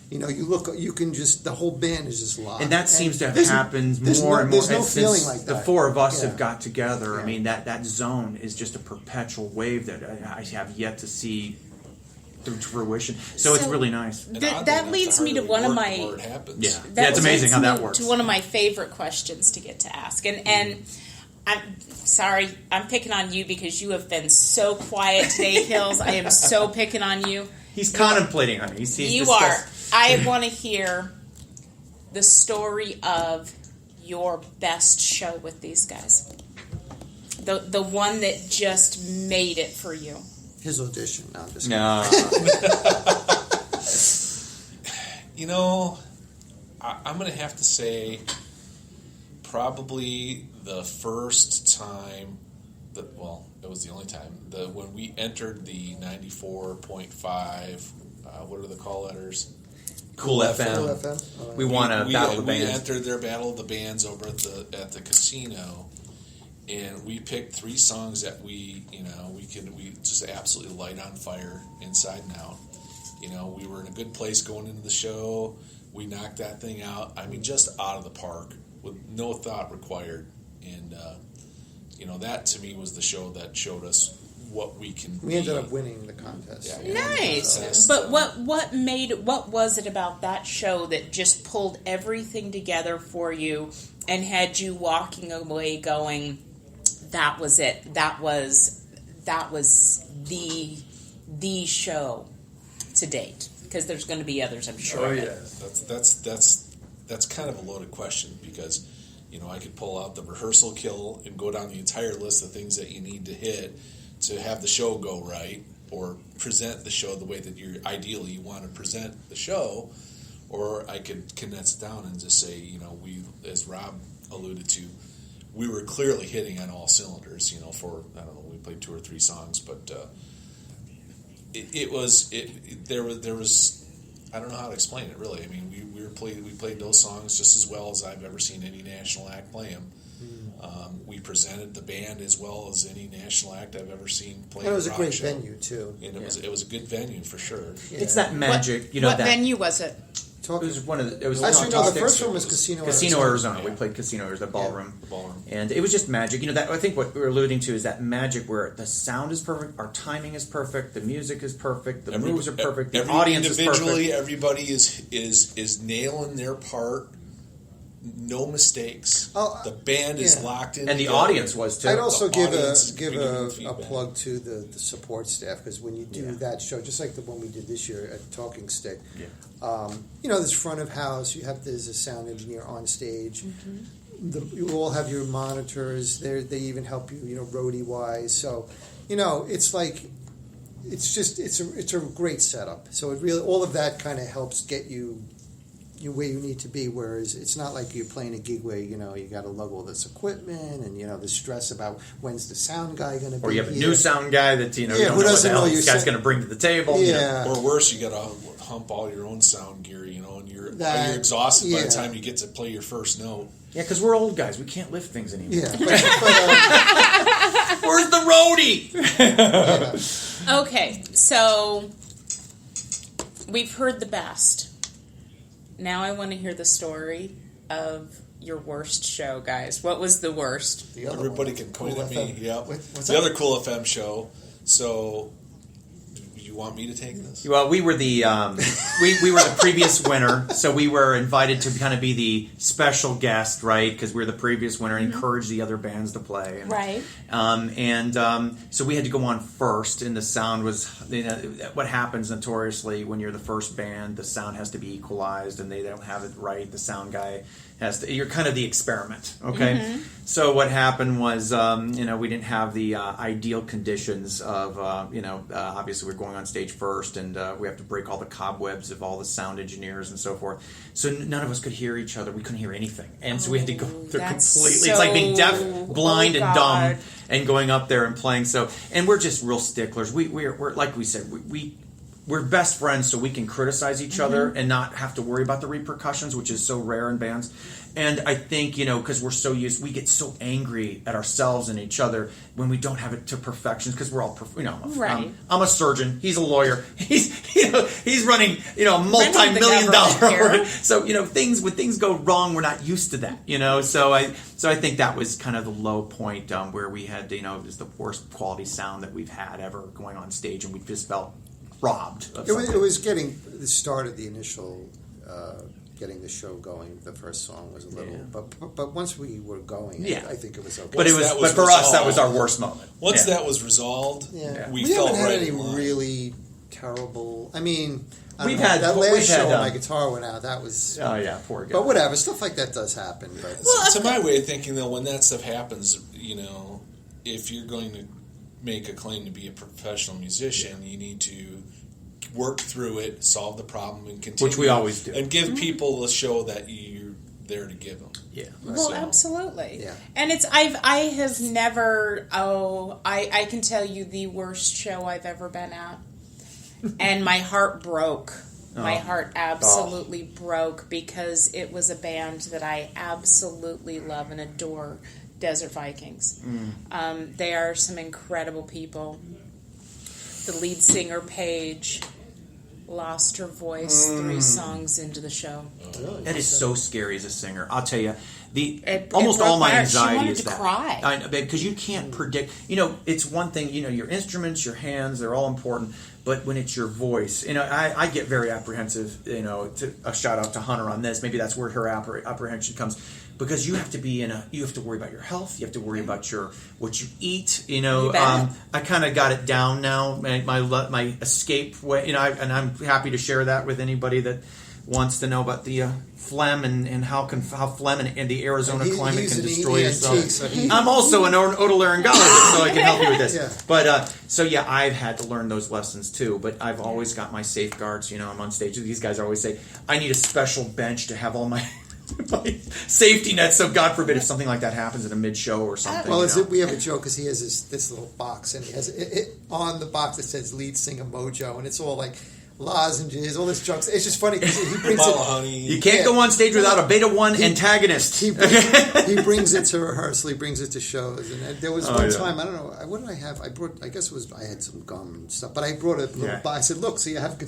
C: you can just, the whole band is just locked.
B: And that seems to have happened more and more.
C: There's no feeling like that.
B: The four of us have got together. Yeah. I mean, that zone is just a perpetual wave that I have yet to see to fruition. So it's really nice.
A: That leads me to one of my...
B: It's amazing how that works.
A: To one of my favorite questions to get to ask. And I'm sorry, I'm picking on you because you have been so quiet today, Hills. I am so picking on you.
B: He's contemplating on me.
A: You are. I want to hear the story of your best show with these guys. The one that just made it for you.
C: His audition. No, I'm just
D: kidding. I'm going to have to say probably the first time it was the only time when we entered the 94.5 what are the call letters?
B: Cool FM.
C: Cool FM.
B: We won a Battle of the Bands.
D: We entered their Battle of the Bands over at the casino. And we picked 3 songs that we just absolutely light on fire inside and out. We were in a good place going into the show. We knocked that thing out. I mean, just out of the park with no thought required. And that to me was the show that showed us what we can.
C: We ended up winning the contest.
A: Yeah, nice. But what was it about that show that just pulled everything together for you and had you walking away going, that was it. That was the show to date. Because there's going to be others, I'm sure.
B: Oh yeah,
D: that's kind of a loaded question because I could pull out the rehearsal kill and go down the entire list of things that you need to hit to have the show go right or present the show the way that you ideally want to present the show, or I could condense it down and just say we, as Rob alluded to, we were clearly hitting on all cylinders, for, I don't know, we played 2 or 3 songs, but there was, I don't know how to explain it really. I mean, we played those songs just as well as I've ever seen any national act play them. We presented the band as well as any national act I've ever seen play.
C: And it was a great
D: show.
C: venue too.
D: And it was a good venue for sure.
B: Yeah. It's that magic,
A: What venue was it?
B: It was one of the. It was
C: actually no. The first one was Casino
B: Arizona.
D: Yeah.
B: We played Casino Arizona, the ballroom.
D: The ballroom.
B: And it was just magic. That I think what we're alluding to is that magic where the sound is perfect, our timing is perfect, the music is perfect, the moves are perfect, the audience is perfect.
D: Individually, everybody is nailing their part. No mistakes. The band is locked in,
B: and the audience was too.
C: I'd also give a
D: feedback.
C: plug to the support staff because when you do that show, just like the one we did this year at Talking Stick, there's front of house. There's a sound engineer on stage. you all have your monitors. They even help you, roadie wise. So, it's like it's a great setup. So it really all of that kind of helps get you where you need to be. Whereas it's not like you're playing a gig where you got to lug all this equipment and the stress about when's the sound guy going to be.
B: Or you have a
C: here.
B: new sound guy that you don't
C: who
B: know what
C: doesn't
B: the hell
C: know
B: this
C: your
B: guy's going to bring to the table.
C: Yeah.
D: Or worse, you got to hump all your own sound gear, and you're exhausted by the time you get to play your first note.
B: Yeah, because we're old guys. We can't lift things anymore.
C: Yeah.
B: Where's the roadie?
A: Okay, so we've heard the best. Now I want to hear the story of your worst show, guys. What was the worst?
D: Everybody can point at me. Yeah,
C: What's
D: the
C: that?
D: other Cool FM show. So, you want me to take this?
B: Well, we were the we were the previous winner, so we were invited to kind of be the special guest, right? Because we were the previous winner, and encourage the other bands to play, and,
A: Right.
B: So we had to go on first, and the sound was what happens notoriously when you're the first band. The sound has to be equalized, and they don't have it right. The sound guy has to. You're kind of the experiment, okay? So what happened was, we didn't have the ideal conditions of, obviously we're going on stage first, and we have to break all the cobwebs of all the sound engineers and so forth. So none of us could hear each other. We couldn't hear anything, and so we had to go through completely. It's like being deaf, blind, and dumb, and going up there and playing. So, and we're just real sticklers. We're like we said, we're best friends, so we can criticize each other and not have to worry about the repercussions, which is so rare in bands. And I think, because we're so used, we get so angry at ourselves and each other when we don't have it to perfection, because we're all,
A: Right.
B: I'm a surgeon. He's a lawyer. He's running, a multi-million-dollar. So, when things go wrong, we're not used to that, So I think that was kind of the low point where we had, it was the worst quality sound that we've had ever going on stage, and we just felt robbed of something.
C: It was getting the start of the initial getting the show going. The first song was a little, but once we were going, I think it was okay.
B: But for us, that was our worst moment.
D: Once that was resolved, we felt
C: haven't had
D: right
C: any
D: in line.
C: really terrible. I mean,
B: We've had
C: that last show when my
B: my
C: guitar went out. That was
B: poor guy.
C: But whatever, stuff like that does happen. But
D: To my way of thinking, though, when that stuff happens, if you're going to make a claim to be a professional musician, you need to work through it, solve the problem, and continue.
B: Which we always do.
D: And give people the show that you're there to give them.
B: Yeah.
A: Well, absolutely.
C: Yeah.
A: And I have never, I can tell you the worst show I've ever been at. And my heart broke. My heart absolutely broke because it was a band that I absolutely love and adore, Desert Vikings. They are some incredible people. The lead singer, Paige, lost her voice 3 songs into the show.
B: That is so scary as a singer. I'll tell you,
A: it
B: almost all
A: broke
B: my
A: heart.
B: anxiety
A: She wanted
B: is
A: to
B: that.
A: cry.
B: Because you can't predict. It's one thing. Your instruments, your hands, they're all important. But when it's your voice, I get very apprehensive. A shout out to Hunter on this. Maybe that's where her apprehension comes. Because you have to you have to worry about your health. You have to worry about what you eat. I kind of got it down now. My escape way. And I'm happy to share that with anybody that wants to know about the phlegm and how phlegm and the Arizona climate can destroy your stomach. I'm also an otolaryngologist, so I can help you with this.
C: Yeah.
B: But I've had to learn those lessons too. But I've always got my safeguards. I'm on stage. These guys always say I need a special bench to have all my safety net, so God forbid if something like that happens in a mid-show or something.
C: Well, we have a joke because he has this little box, and he has it on the box that says "Lead Singer Mojo," and it's all like lozenges, all this junk. It's just funny because he brings it.
D: Honey.
B: You can't go on stage without a Beta 1 antagonist.
C: He brings it to rehearsal. He brings it to shows. And there was one time, I don't know, what did I have? I had some gum and stuff, but I brought a little box. I said, look, so you have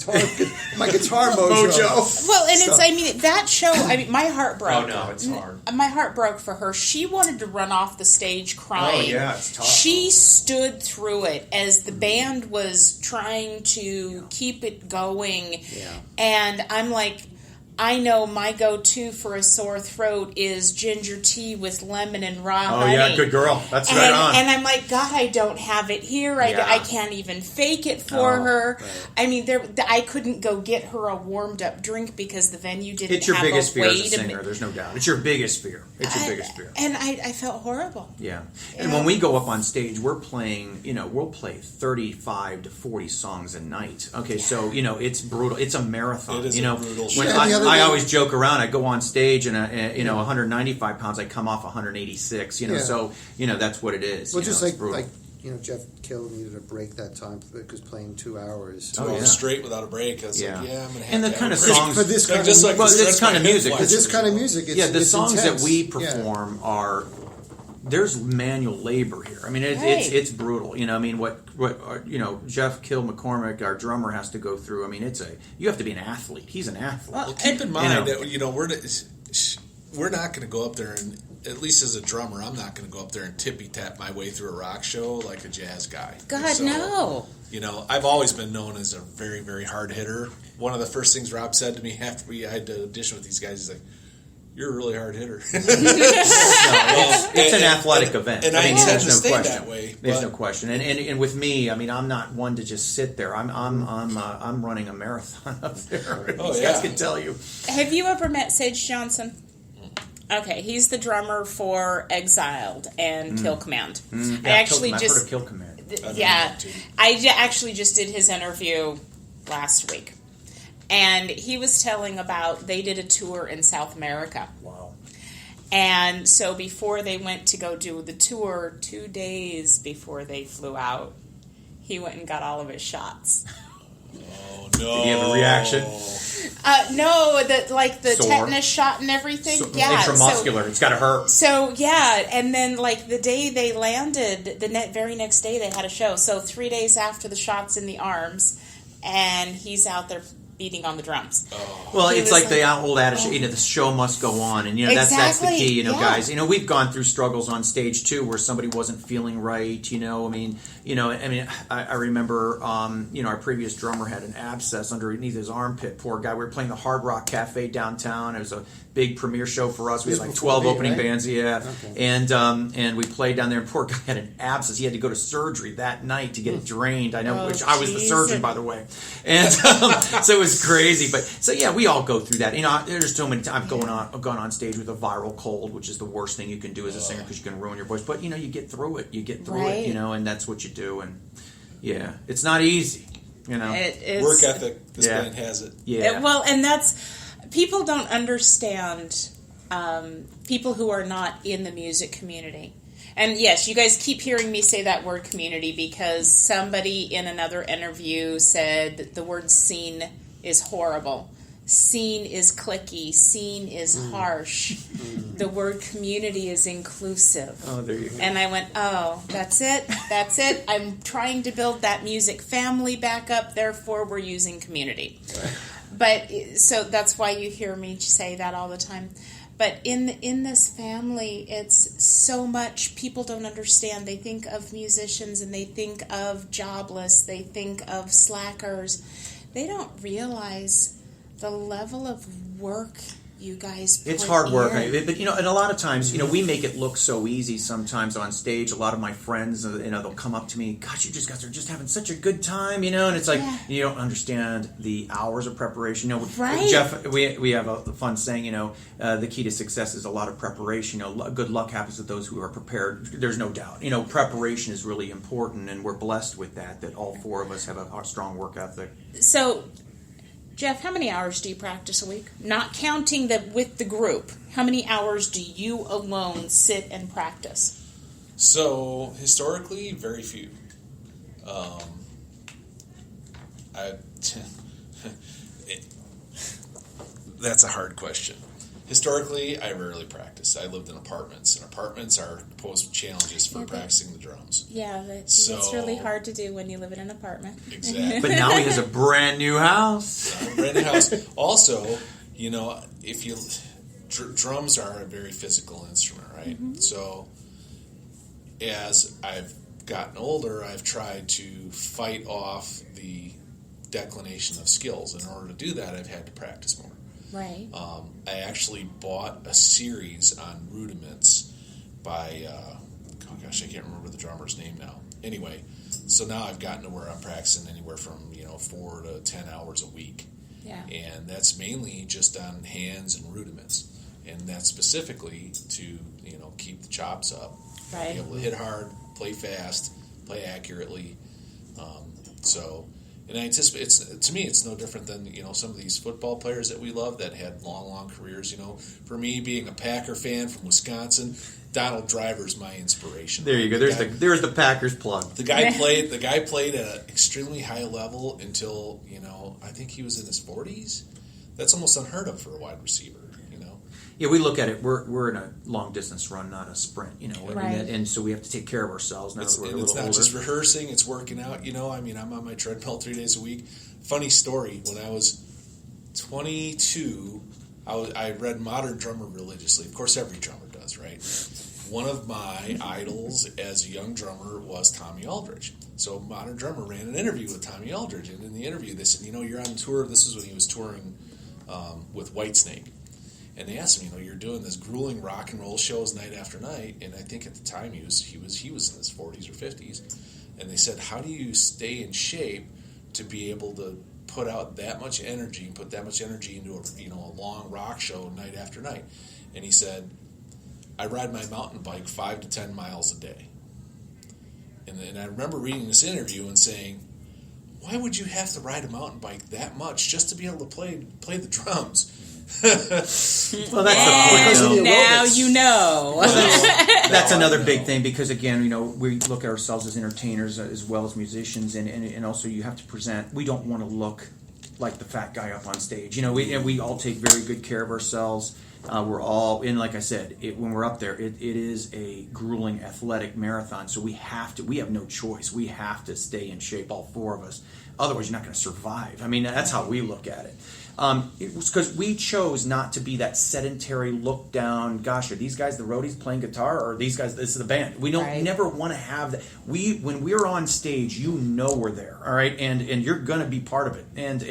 C: my guitar mojo.
A: Well, and that show, my heart broke.
B: Oh, no, it's hard.
A: My heart broke for her. She wanted to run off the stage crying.
B: Oh, yeah, it's tough.
A: She stood through it as the band was trying to keep it going.
C: Yeah.
A: And I'm like, I know my go-to for a sore throat is ginger tea with lemon and raw honey.
B: Oh, yeah, good girl. That's right on.
A: And I'm like, God, I don't have it here. I can't even fake it for her. Right. I mean, I couldn't go get her a warmed-up drink because the venue didn't have a way.
B: It's your biggest fear as a singer, there's no doubt. It's your biggest fear. It's your biggest fear.
A: And I felt horrible.
B: Yeah. And when we go up on stage, we're playing, we'll play 35 to 40 songs a night. Okay, so, it's brutal. It's a marathon.
D: It is a brutal show.
B: I always joke around. I go on stage and 195 pounds. I come off 186. So that's what it is.
C: Well, just like Jeff Kill needed a break that time because playing 2 hours.
D: 2 hours straight without a break. I was like, I'm going to have
B: and the kind of songs
C: for this kind
B: this kind of music.
C: For this kind of music,
B: the songs
C: intense.
B: that we perform are. There's manual labor here. I mean, it's brutal. What Jeff Kill McCormick, our drummer, has to go through. I mean, you have to be an athlete. He's an athlete.
D: Well, keep in mind that we're not going to go up there and, at least as a drummer, I'm not going to go up there and tippy tap my way through a rock show like a jazz guy.
A: God, no.
D: I've always been known as a very, very hard hitter. One of the first things Rob said to me after I had to audition with these guys, he's like, "You're a really hard hitter."
B: It's an athletic event.
D: And I intend to stay that way.
B: There's no question. And with me, I mean, I'm not one to just sit there. I'm running a marathon up there. These guys can tell you.
A: Have you ever met Sage Johnson? Okay, he's the drummer for Exiled and Kill Command.
B: I've heard of Kill Command.
A: I actually just did his interview last week. And he was telling about they did a tour in South America.
B: Wow.
A: And so before they went to go do the tour, 2 days before they flew out, he went and got all of his shots.
D: Oh, no.
B: Did he have a reaction?
A: No, the tetanus shot and everything.
B: Intramuscular. It's got to hurt.
A: So, and then the day they landed, the very next day they had a show. So 3 days after the shots in the arms, and he's out there beating on the drums.
B: Oh. Well, it's like the old adage, the show must go on, and that's the key, guys. We've gone through struggles on stage too, where somebody wasn't feeling right. I remember, our previous drummer had an abscess underneath his armpit. Poor guy. We were playing the Hard Rock Cafe downtown. It was a big premiere show for us. We had 12 opening bands, and we played down there. And poor guy had an abscess. He had to go to surgery that night to get it drained. I know, which I was the surgeon, by the way, and so it was crazy. But we all go through that. There's so many times I've gone on stage with a viral cold, which is the worst thing you can do as a singer because you can ruin your voice. But you get through it. You get through it. And that's what you do. And it's not easy.
D: Work ethic. This band has it.
B: Yeah.
A: And that's. People don't understand people who are not in the music community. And yes, you guys keep hearing me say that word community because somebody in another interview said that the word scene is horrible. Scene is cliquey. Scene is harsh. The word community is inclusive.
B: Oh, there you go.
A: And I went, that's it. That's it. I'm trying to build that music family back up. Therefore, we're using community. But so that's why you hear me say that all the time. But in this family, it's so much people don't understand. They think of musicians and they think of jobless. They think of slackers. They don't realize the level of work you guys put
B: It's hard work,
A: in.
B: but and a lot of times, we make it look so easy sometimes on stage. A lot of my friends, they'll come up to me, "Gosh, you guys are just having such a good time," and it's like you don't understand the hours of preparation.
A: Right.
B: Jeff, we have a fun saying, the key to success is a lot of preparation. Good luck happens to those who are prepared. There's no doubt. Preparation is really important, and we're blessed with that all four of us have a strong work ethic.
A: So, Jeff, how many hours do you practice a week? Not counting with the group. How many hours do you alone sit and practice?
D: So, historically, very few. That's a hard question. Historically, I rarely practice. I lived in apartments, and apartments are posed challenges for practicing the drums.
A: Yeah, that's really hard to do when you live in an apartment.
D: Exactly.
B: But now he has a brand new house.
D: Also, if you drums are a very physical instrument, right? Mm-hmm. So, as I've gotten older, I've tried to fight off the declination of skills. In order to do that, I've had to practice more.
A: Right.
D: I actually bought a series on rudiments by, oh gosh, I can't remember the drummer's name now. Anyway, so now I've gotten to where I'm practicing anywhere from 4 to 10 hours a week.
A: Yeah.
D: And that's mainly just on hands and rudiments. And that's specifically to, keep the chops up.
A: Right.
D: Be able to hit hard, play fast, play accurately. And I anticipate, to me, it's no different than, some of these football players that we love that had long careers. For me, being a Packer fan from Wisconsin, Donald Driver's my inspiration.
B: There you go. There's the Packers plug.
D: The guy played at an extremely high level until, I think he was in his 40s. That's almost unheard of for a wide receiver.
B: Yeah, we look at it. We're in a long distance run, not a sprint.
A: Right.
B: And so we have to take care of ourselves now that we're a little
D: it's not
B: older.
D: just rehearsing; it's working out. I'm on my treadmill 3 days a week. Funny story: when I was 22, I read Modern Drummer religiously. Of course, every drummer does, right? One of my idols as a young drummer was Tommy Aldridge. So Modern Drummer ran an interview with Tommy Aldridge, and in the interview they said, "You're on tour." This is when he was touring with Whitesnake. And they asked him, you're doing this grueling rock and roll shows night after night, and I think at the time he was in his 40s or 50s. And they said, how do you stay in shape to be able to put out that much energy and put that much energy into a long rock show night after night? And he said, I ride my mountain bike 5 to 10 miles a day. And I remember reading this interview and saying, why would you have to ride a mountain bike that much just to be able to play the drums?
B: Well, that's the point.
A: Now you know.
B: That's another big thing because, again, we look at ourselves as entertainers as well as musicians, and also you have to present. We don't want to look like the fat guy up on stage. We all take very good care of ourselves. We're all, and like I said, when we're up there, it is a grueling athletic marathon. So we have no choice. We have to stay in shape, all four of us. Otherwise, you're not going to survive. I mean, that's how we look at it. It was because we chose not to be that sedentary look down. Gosh, are these guys the roadies playing guitar, or are these guys? This is the band. We don't never want to have that. When we're on stage, we're there, all right, and you're going to be part of it. And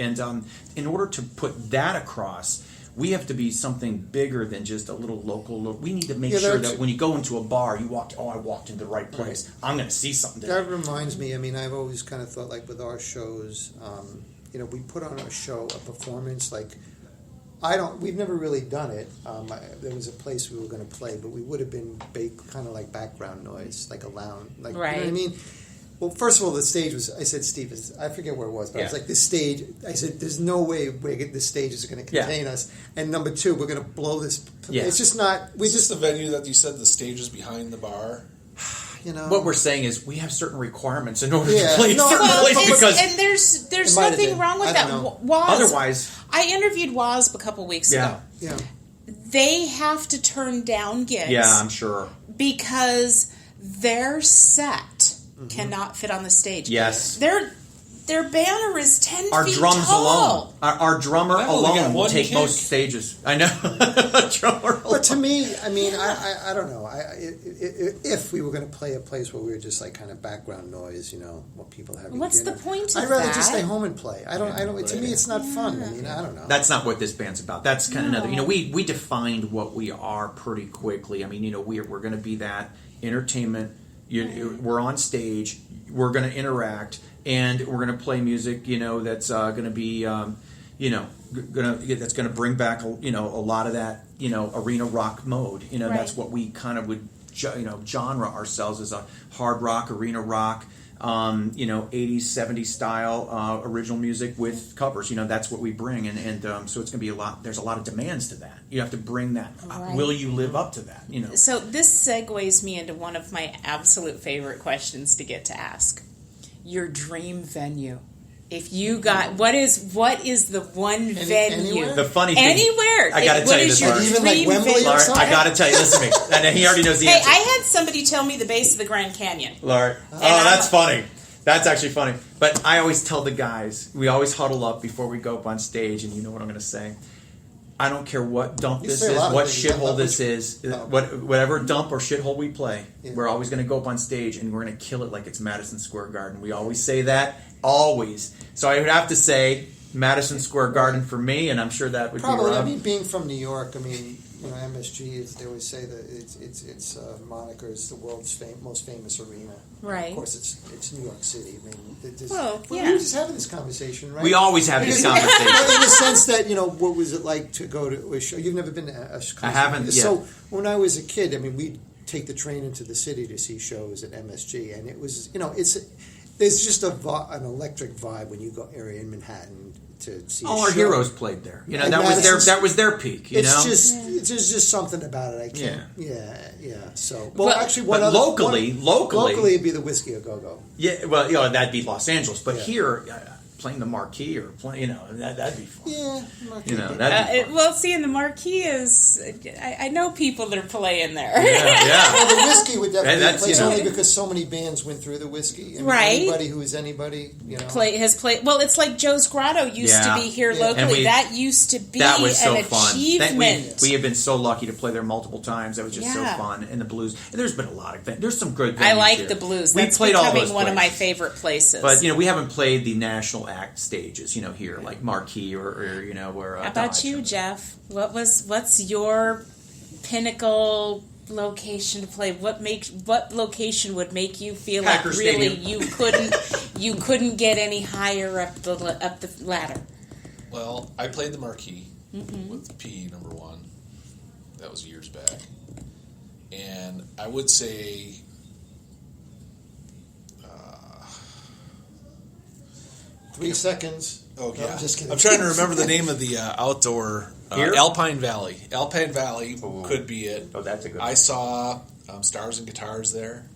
B: in order to put that across, we have to be something bigger than just a little local look. We need to make sure that when you go into a bar, I walked into the right place. I'm going to see something today.
C: That reminds me. I mean, I've always kind of thought, like with our shows. We put on a show, a performance. Like, we've never really done it. There was a place we were going to play, but we would have been kind of like background noise, like a lounge. Like,
A: right.
C: You know what I mean? Well, first of all, the stage was, I said, Steve, I forget where it was, but I was like, this stage, I said, there's no way this stage is going to contain us. And number two, we're going to blow this.
B: Yeah.
C: It's just not.
D: Is this the venue that you said the stage is behind the bar?
B: What we're saying is we have certain requirements in order to play certain places because
A: and there's nothing wrong with that.
B: Otherwise,
A: I interviewed Wasp a couple weeks ago.
C: Yeah,
A: they have to turn down gigs.
B: Yeah, I'm sure
A: because their set cannot fit on the stage.
B: Yes,
A: their banner is 10
B: our
A: feet
B: drums
A: tall.
B: alone. Our drummer alone will take most stages. I know.
C: But to me, I mean, I don't know. If we were going to play a place where we were just like kind of background noise, what people having
A: What's
C: dinner,
A: the point of
C: I'd rather
A: that?
C: just stay home and play. I don't. To me, it's not fun. I mean, I don't know.
B: That's not what this band's about. That's kind of another. We defined what we are pretty quickly. I mean, we're going to be that entertainment. We're on stage. We're going to interact. And we're going to play music, that's going to be, that's going to bring back, a lot of that, arena rock mode. That's what we kind of would, genre ourselves as a hard rock, arena rock, 80s, 70s style original music with covers. That's what we bring, and so it's going to be there's a lot of demands to that. You have to bring that.
A: Right.
B: Will you live up to that?
A: So this segues me into one of my absolute favorite questions to get to ask. Your dream venue. If you got what is the one venue?
C: Anywhere?
B: The funny thing,
A: anywhere.
B: I got to tell you this, Larri.
C: Even like Wembley or something?
B: I got to tell you, listen to me. And he already knows the
A: Hey,
B: answer.
A: I had somebody tell me the base of the Grand Canyon.
B: Larri. Oh, that's funny. That's actually funny. But I always tell the guys, we always huddle up before we go up on stage, and you know what I'm going to say. I don't care what dump this is, what shithole this is, whatever dump or shithole we play, we're always going to go up on stage and we're going to kill it like it's Madison Square Garden. We always say that, always. So I would have to say, Madison Square Garden for me, and I'm sure that would
C: Probably.
B: be Rob.
C: I mean, being from New York, I mean, MSG is. They always say that its moniker is the world's most famous arena.
A: Right.
C: Of course, it's New York City. I mean,
A: yeah.
C: we were just having this conversation, right?
B: We always have these conversations.
C: In the sense that what was it like to go to a show? You've never been to a concert.
B: I haven't yet.
C: So when I was a kid, I mean, we'd take the train into the city to see shows at MSG, and it was there's just an electric vibe when you go area in Manhattan to see.
B: All
C: a
B: our
C: show.
B: heroes played there.
C: And
B: That was their peak.
C: There's just something about it. I can't. Yeah. So actually,
B: locally,
C: it'd be the Whiskey a Go Go.
B: Yeah, well, that'd be Los Angeles, but
C: Yeah.
B: here, playing the Marquee or playing, that'd be fun.
C: Yeah,
B: That'd be fun.
A: Well, see, and the Marquee is, I know people that are playing there.
B: Yeah.
C: Well, the Whiskey would definitely
B: That's,
C: be a place only because so many bands went through the Whiskey. I mean,
A: Right.
C: Anybody who is anybody,
A: Has played. Well, it's like Joe's Grotto used to be here locally. That used to be
B: that was so
A: an
B: fun.
A: achievement.
B: We have been so lucky to play there multiple times. That was just so fun. And the blues. And there's been a lot of there's some good.
A: I like
B: here.
A: the blues.
B: We
A: That's
B: played all
A: becoming
B: those
A: one of my
B: places.
A: favorite places.
B: But we haven't played the national act stages. Here like Marquee or where.
A: How about you, Jeff? What's your pinnacle location to play? What location would make you feel
B: Packer
A: like really
B: Stadium.
A: you couldn't get any higher up the ladder?
D: Well, I played the Marquee with P number 1. That was years back, and I would say.
C: 3 seconds.
D: Oh,
C: No,
D: yeah.
C: I'm just kidding.
D: I'm trying to remember the name of the outdoor
B: Here?
D: Alpine Valley. Alpine Valley could be it.
B: Oh, that's a good
D: I
B: one.
D: saw Stars and Guitars there,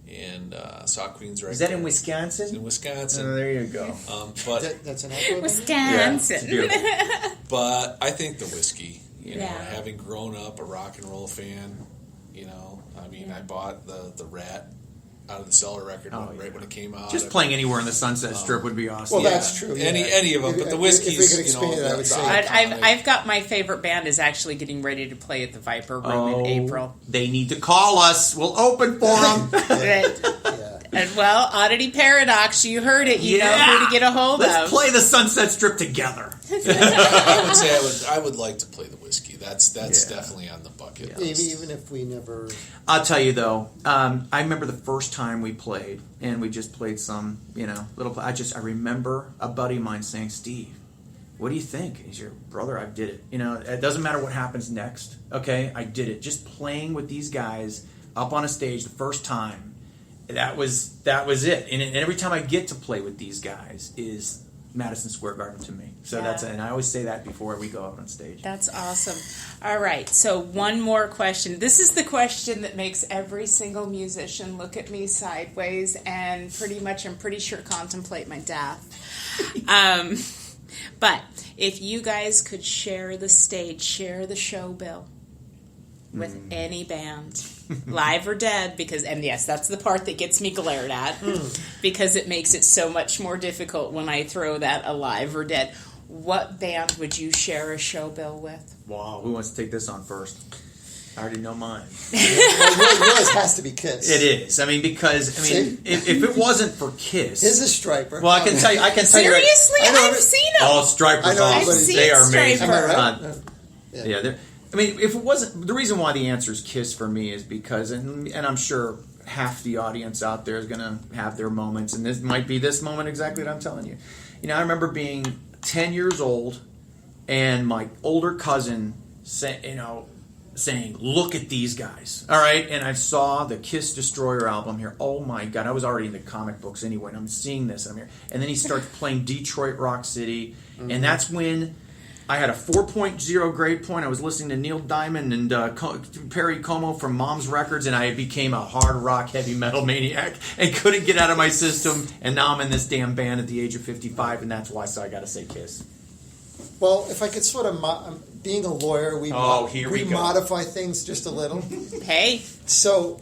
D: and saw Queens right
B: Is that
D: there.
B: in Wisconsin?
D: In Wisconsin.
B: There you go.
D: But
C: That's an outdoor venue?
A: Wisconsin.
B: Yeah,
D: but I think the Whiskey.
A: Yeah.
D: Having grown up a rock and roll fan, I bought the Rat out of the Cellar record right when it came out.
B: Just playing anywhere in the Sunset Strip would be awesome.
C: Well, that's true.
D: Any of them, but the
C: If
D: Whiskies.
C: we could expand it, I would say.
A: I've got my favorite band is actually getting ready to play at the Viper Room in April.
B: They need to call us. We'll open for them.
C: Yeah.
A: And Oddity Paradox, you heard it. You know who to get a hold
B: Let's
A: of.
B: play the Sunset Strip together.
D: I would say I would like to play the Whiskey. That's definitely on the bucket list.
C: Even if we never.
B: I'll tell you though, I remember the first time we played, and we just played some, little. I remember a buddy of mine saying, "Steve, what do you think?" He's your brother. I did it. It doesn't matter what happens next. Okay, I did it. Just playing with these guys up on a stage the first time. That was it. And every time I get to play with these guys is Madison Square Garden to me. So and I always say that before we go out on stage.
A: That's awesome. All right, so one more question. This is the question that makes every single musician look at me sideways and I'm pretty sure contemplate my death. But if you guys could share the stage, share the show bill with any band, live or dead, and yes, that's the part that gets me glared at, because it makes it so much more difficult when I throw that alive or dead. What band would you share a show bill with?
B: Wow, who wants to take this on first? I already know mine.
C: Yours has to be Kiss.
B: It is. If it wasn't for Kiss,
C: Is a Striper.
B: well, I can tell you.
A: Seriously,
C: I know
A: I've seen them.
B: Oh, Striper's
C: I know
B: awesome.
C: everybody's-
B: They are amazing.
C: Am I right?
B: Yeah. If it wasn't, the reason why the answer is Kiss for me is because, and I'm sure half the audience out there is going to have their moments, and this might be this moment exactly that I'm telling you. I remember being 10 years old, and my older cousin saying, "Look at these guys." All right, and I saw the Kiss Destroyer album here. Oh my God, I was already in the comic books anyway, and I'm seeing this, and I'm here. And then he starts playing Detroit Rock City, and that's when I had a 4.0 grade point. I was listening to Neil Diamond and Perry Como from Mom's Records, and I became a hard rock, heavy metal maniac and couldn't get out of my system. And now I'm in this damn band at the age of 55, and that's why. So I got to say Kiss.
C: Well, if I could sort of, being a lawyer, we modify things just a little.
A: Hey.
C: So,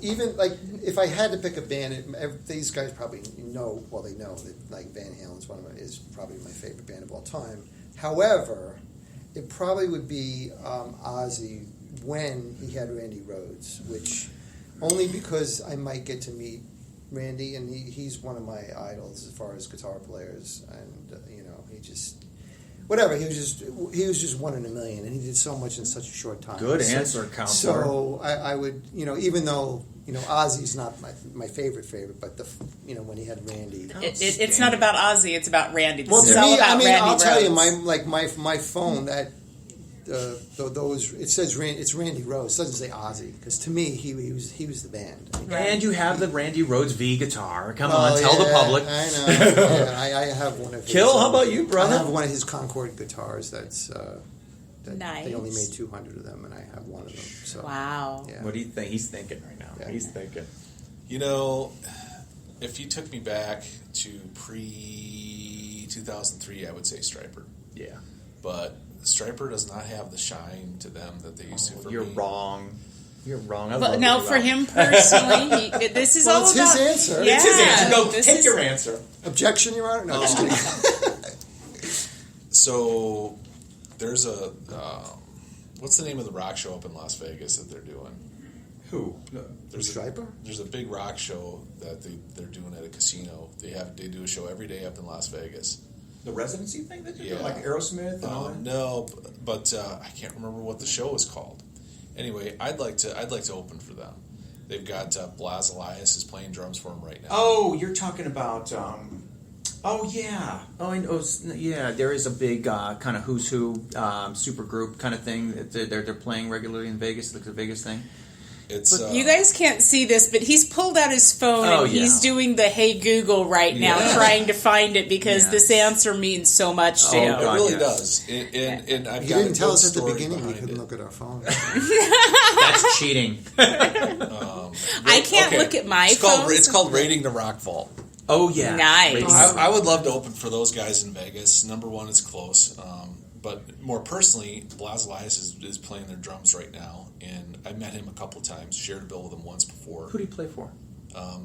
C: even if I had to pick a band, these guys probably know. Well, they know that Van Halen's is probably my favorite band of all time. However, it probably would be Ozzy when he had Randy Rhoads, which only because I might get to meet Randy, and he's one of my idols as far as guitar players, and he just. Whatever, he was just one in a million, and he did so much in such a short time.
B: Good answer, Counselor.
C: So I would, even though Ozzy's not my favorite, but when he had Randy,
A: it's not about Ozzy, it's about Randy.
C: Well,
A: This is
C: to
A: all
C: me,
A: about Randy
C: I'll tell you,
A: Rhoads.
C: my phone that those it says it's Randy Rhoads. It doesn't say Ozzy, because to me he was the band.
B: And you have the Randy Rhoads V guitar. Come on, tell the public.
C: I know. Yeah, I have one of his.
B: Kill, how about you, brother?
C: I have one of his Concord guitars. That
A: Nice.
C: They only made 200 of them, and I have one of them. So,
A: Wow.
C: Yeah.
B: What do you think? He's thinking right now.
C: Yeah.
B: He's thinking.
D: If you took me back to pre-2003, I would say Stryper.
B: Yeah.
D: But Stryper does not have the shine to them that they used to for
B: You're
D: me.
B: wrong. You're wrong.
A: But no, for him personally, this is all
C: it's
A: about
C: his answer.
A: Yeah,
B: It's his answer. Go,
A: this
B: take
A: is-
B: your answer.
C: Objection, Your Honor. No, just kidding.
D: So there's a what's the name of the rock show up in Las Vegas that they're doing?
B: Who?
D: There's
C: Stryper?
D: There's a big rock show that they're doing at a casino. They do a show every day up in Las Vegas.
B: The residency thing that you're
D: Yeah.
B: doing? Like Aerosmith and all that?
D: No, but I can't remember what the show is called. Anyway, I'd like to open for them. They've got Blas Elias is playing drums for them right now.
B: Oh, you're talking about... oh, yeah. Oh, I know. Yeah, there is a big kind of who's who super group kind of thing that they're playing regularly in Vegas, like the Vegas thing.
D: It's
A: You guys can't see this, but he's pulled out his phone
B: Oh,
A: and he's
B: yeah.
A: doing the "Hey Google" right now,
D: Yeah.
A: trying to find it because
B: Yeah.
A: this answer means so much to
B: Oh,
A: him.
D: it
B: God,
D: really
B: yes.
D: does. And I've
C: You
D: got
C: didn't
D: a
C: tell
D: good
C: us at the
D: story
C: beginning we
D: behind
C: couldn't
D: it.
C: look at our phone.
B: That's cheating.
A: I can't
D: Okay.
A: look at my
D: It's
A: phone.
D: called Raiding the Rock Vault.
B: Oh, yeah.
A: Nice.
D: I would love to open for those guys in Vegas. Number one, it's close. But more personally, Blas Elias is playing their drums right now, and I met him a couple of times, shared a bill with him once before.
B: Who do you play for?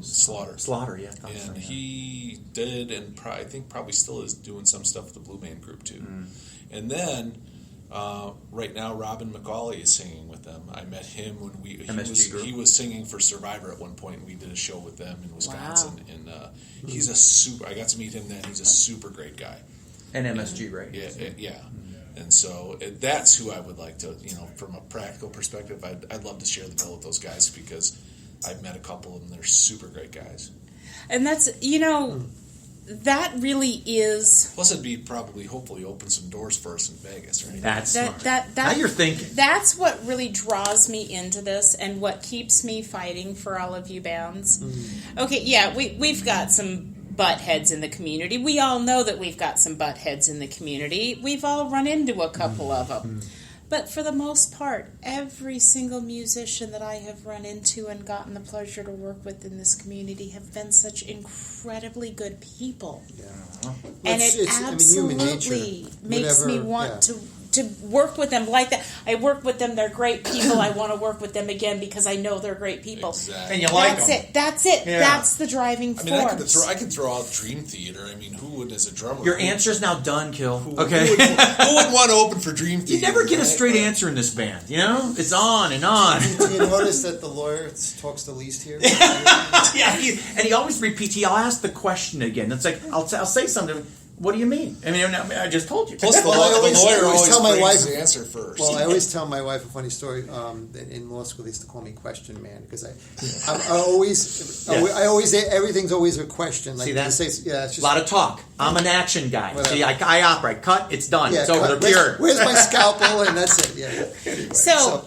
D: Slaughter.
B: Slaughter, yeah. I thought so,
D: And
B: yeah.
D: he did, and I think probably still is doing some stuff with the Blue Man Group too. And then right now, Robin McAuley is singing with them. I met him when
B: MSG group.
D: he was singing for Survivor at one point. And we did a show with them in Wisconsin, and he's a super. I got to meet him then. He's a super great guy.
B: And MSG, right?
D: Yeah. And so that's who I would like to, from a practical perspective, I'd love to share the bill with those guys because I've met a couple of them. They're super great guys.
A: And that's, that really is...
D: Plus, it'd be hopefully open some doors for us in Vegas, right?
B: That's smart.
A: That
B: Now you're thinking.
A: That's what really draws me into this and what keeps me fighting for all of you bands. Okay, yeah, we've got some butt heads in the community. We all know that we've got some butt heads in the community. We've all run into a couple of them. But for the most part, every single musician that I have run into and gotten the pleasure to work with in this community have been such incredibly good people.
C: Yeah.
A: And it
C: human nature.
A: absolutely makes me
C: Whatever,
A: want
C: yeah.
A: to work with them like that. I work with them, they're great people. I want to work with them again because I know they're great people.
D: Exactly.
B: And you like
A: That's
B: them.
A: it. That's it.
B: Yeah.
A: That's the driving
D: I mean,
A: force.
D: I could throw out Dream Theater. I mean, who would, as a drummer?
B: Your answer's now done, Kill.
D: Who
B: Okay.
D: wouldn't want to open for Dream Theater?
B: You never get a
D: right?
B: straight answer in this band, It's on and on.
C: Do you notice that the lawyer talks the least here?
B: Yeah, he always repeats. I'll ask the question again. It's like I'll say something. What do you mean? I mean, I just told you.
D: Plus, the
C: Well, I always-
D: lawyer
C: I always
D: always
C: tell my
D: brings
C: wife-
D: the answer first.
C: Well, I always tell my wife a funny story. In law school, they used to call me Question Man because I always everything's always a question. Like
B: See that?
C: they say, yeah, it's
B: A
C: just
B: lot of talk. I'm an action guy.
C: Whatever.
B: See, I operate. Cut. It's done.
C: yeah,
B: it's over.
C: cut.
B: The period.
C: Where's my scalpel? And that's it. Yeah. Anyway,
A: So,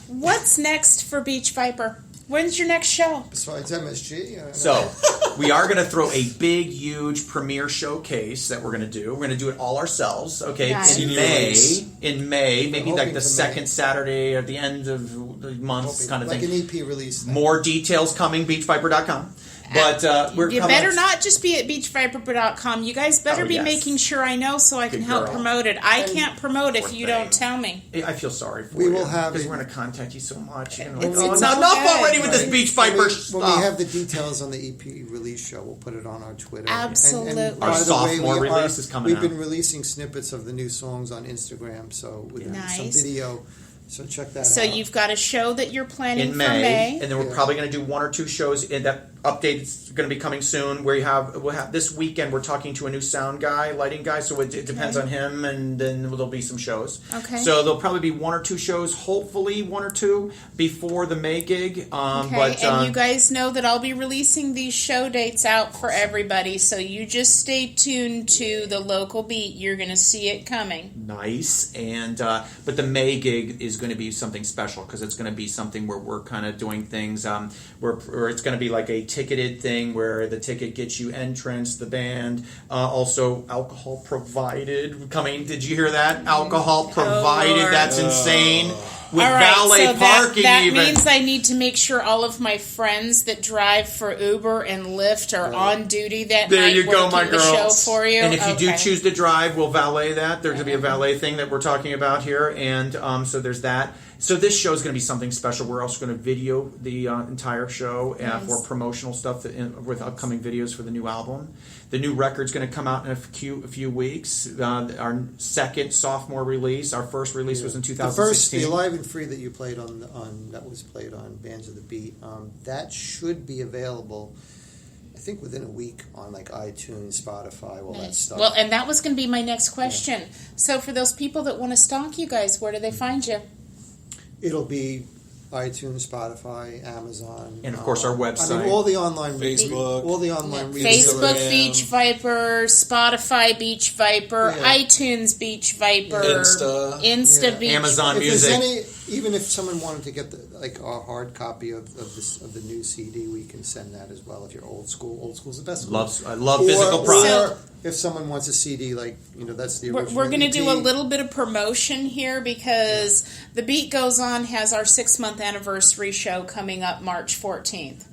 A: what's next for Beach Viper? When's your next show?
C: besides MSG,
B: So, we are going to throw a big, huge premiere showcase that we're going to do. We're going to do it all ourselves, okay?
A: Nice.
B: In
D: Senior
B: May.
D: release.
B: In May, maybe
C: Hoping
B: like
C: for
B: the
C: May.
B: second Saturday at the end of the month kind of
C: like
B: thing.
C: an EP release. Thing.
B: More details coming, beachviper.com. But we're
A: You
B: coming
A: better
B: up-
A: not just be at beachviper.com. You guys better
B: Oh,
A: be
B: yes.
A: making sure I know so I can
B: Good
A: help
B: girl.
A: promote it. I
C: And-
A: can't promote if
B: Poor
A: you
B: thing.
A: don't tell me.
B: I feel sorry for
C: We
B: you.
C: will have
B: because
C: it-
B: we're going to contact you so much.
A: It's
B: enough
A: all
B: enough
A: good.
B: already with this Beach Viper
C: When
B: stuff.
C: we have the details on the EP release show, we'll put it on our Twitter.
A: Absolutely.
C: And by
B: Our
C: the
B: sophomore
C: way,
B: release is coming
C: We've
B: out.
C: been releasing snippets of the new songs on Instagram, so with
A: Nice.
C: some video So check that out.
A: So you've got a show that you're planning
B: in
A: for
B: May,
A: May.
B: and then we're probably going to do 1 or 2 shows. In that update is going to be coming soon. We'll have this weekend. We're talking to a new sound guy, lighting guy. So it depends on him, and then there'll be some shows.
A: Okay.
B: So there'll probably be 1 or 2 shows. Hopefully 1 or 2 before the May gig.
A: Okay,
B: But,
A: and you guys know that I'll be releasing these show dates out for everybody, so you just stay tuned to the local beat. You're going to see it coming.
B: Nice. And but the May gig is going to be something special because it's going to be something where we're kind of doing things where it's going to be like a ticketed thing where the ticket gets you entrance, the band, also alcohol provided. Did you hear that? Alcohol provided.
A: Lord.
B: That's insane. With
A: All right,
B: valet
A: so
B: parking
A: that
B: even.
A: means I need to make sure all of my friends that drive for Uber and Lyft are on duty that
B: There
A: night
B: you go, my
A: working the show
B: girls.
A: for you.
B: And if you do
A: Okay.
B: choose to drive, we'll valet that. There's going to be a valet thing that we're talking about here, and so there's that. So this show is going to be something special. We're also going to video the entire show
A: Nice.
B: for promotional stuff with upcoming videos for the new album. The new record's going to come out in a few weeks. Our second sophomore release. Our first release was in 2016.
C: The Alive and Free that you played on that was played on Bands of the Beat. That should be available, I think, within a week on like iTunes, Spotify, all that stuff.
A: Well, and that was going to be my next question. So for those people that want to stalk you guys, where do they find you?
C: It'll be iTunes, Spotify, Amazon,
B: And, of course, our website.
C: I mean, all the online
D: Facebook.
C: all the online
A: Facebook
D: Instagram.
A: Beach Viper, Spotify Beach Viper,
C: Yeah.
A: iTunes Beach Viper,
D: Insta.
C: Yeah.
A: Beach.
B: Amazon
C: If
B: Music.
C: there's even if someone wanted to get a hard copy of the new CD, we can send that as well. If you're old school, old school's the best.
B: I love physical product.
C: Or if someone wants a CD, like that's the original.
A: We're going to do a
C: EP.
A: little bit of promotion here because The Beat Goes On has our 6-month anniversary show coming up March 14th,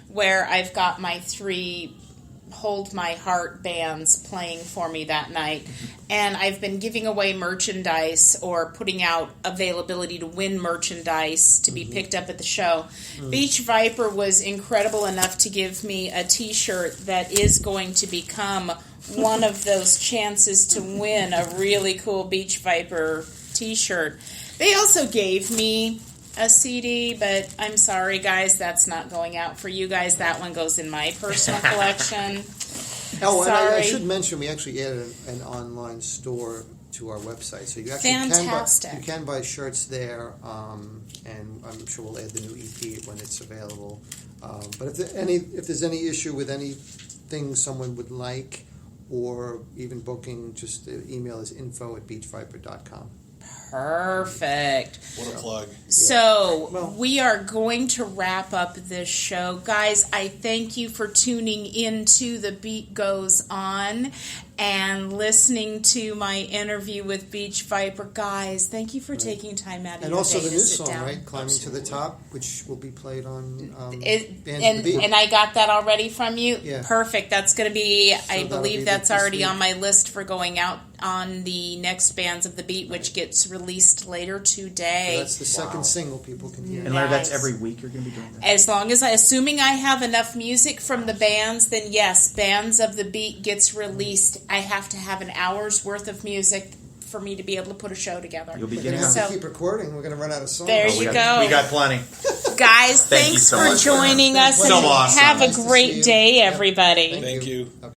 A: where I've got my 3 Hold My Heart bands playing for me that night. And I've been giving away merchandise or putting out availability to win merchandise to be picked up at the show. Beach Viper was incredible enough to give me a t-shirt that is going to become one of those chances to win a really cool Beach Viper t-shirt. They also gave me a CD, but I'm sorry, guys, that's not going out for you guys. That one goes in my personal collection.
C: Oh, and I
A: Sorry.
C: should mention we actually added an online store to our website, so you actually
A: Fantastic.
C: can buy shirts there, and I'm sure we'll add the new EP when it's available. But if there's any issue with anything someone would like, or even booking, just email is info@beachviper.com.
A: Perfect.
D: What a plug.
A: So,
C: Well-
A: we are going to wrap up this show. Guys, I thank you for tuning into The Beat Goes On and listening to my interview with Beach Viper. Guys, thank you for taking time out of
C: And
A: your
C: also
A: day
C: the
A: to
C: new
A: sit
C: song,
A: down.
C: right? Climbing to the Top, which will be played on
A: It,
C: Bands
A: and,
C: of the Beat.
A: and I got that already from you.
C: Yeah.
A: Perfect. That's going to be, I
C: that'll
A: believe
C: be
A: that's
C: this
A: already
C: week.
A: on my list for going out on the next Bands of the Beat, which gets released later today.
C: So that's the second single people can hear.
B: And Larry, that's
A: Nice.
B: every week you're going to be doing that.
A: As long as assuming I have enough music from the bands, then yes, Bands of the Beat gets released. I have to have an hour's worth of music for me to be able to put a show together.
B: You'll be
C: We're going
B: getting
C: to have
B: out.
C: to keep recording. We're going to run out of songs.
A: There
B: We
A: you
B: got-
A: go.
B: We got plenty.
A: Guys,
B: Thank you
A: thanks
B: so
A: for
B: much.
A: joining us
C: So
A: and
B: awesome.
A: have a
C: Nice to see
A: great
C: you.
A: day,
C: Yep.
A: everybody.
D: Thank you.
C: Okay.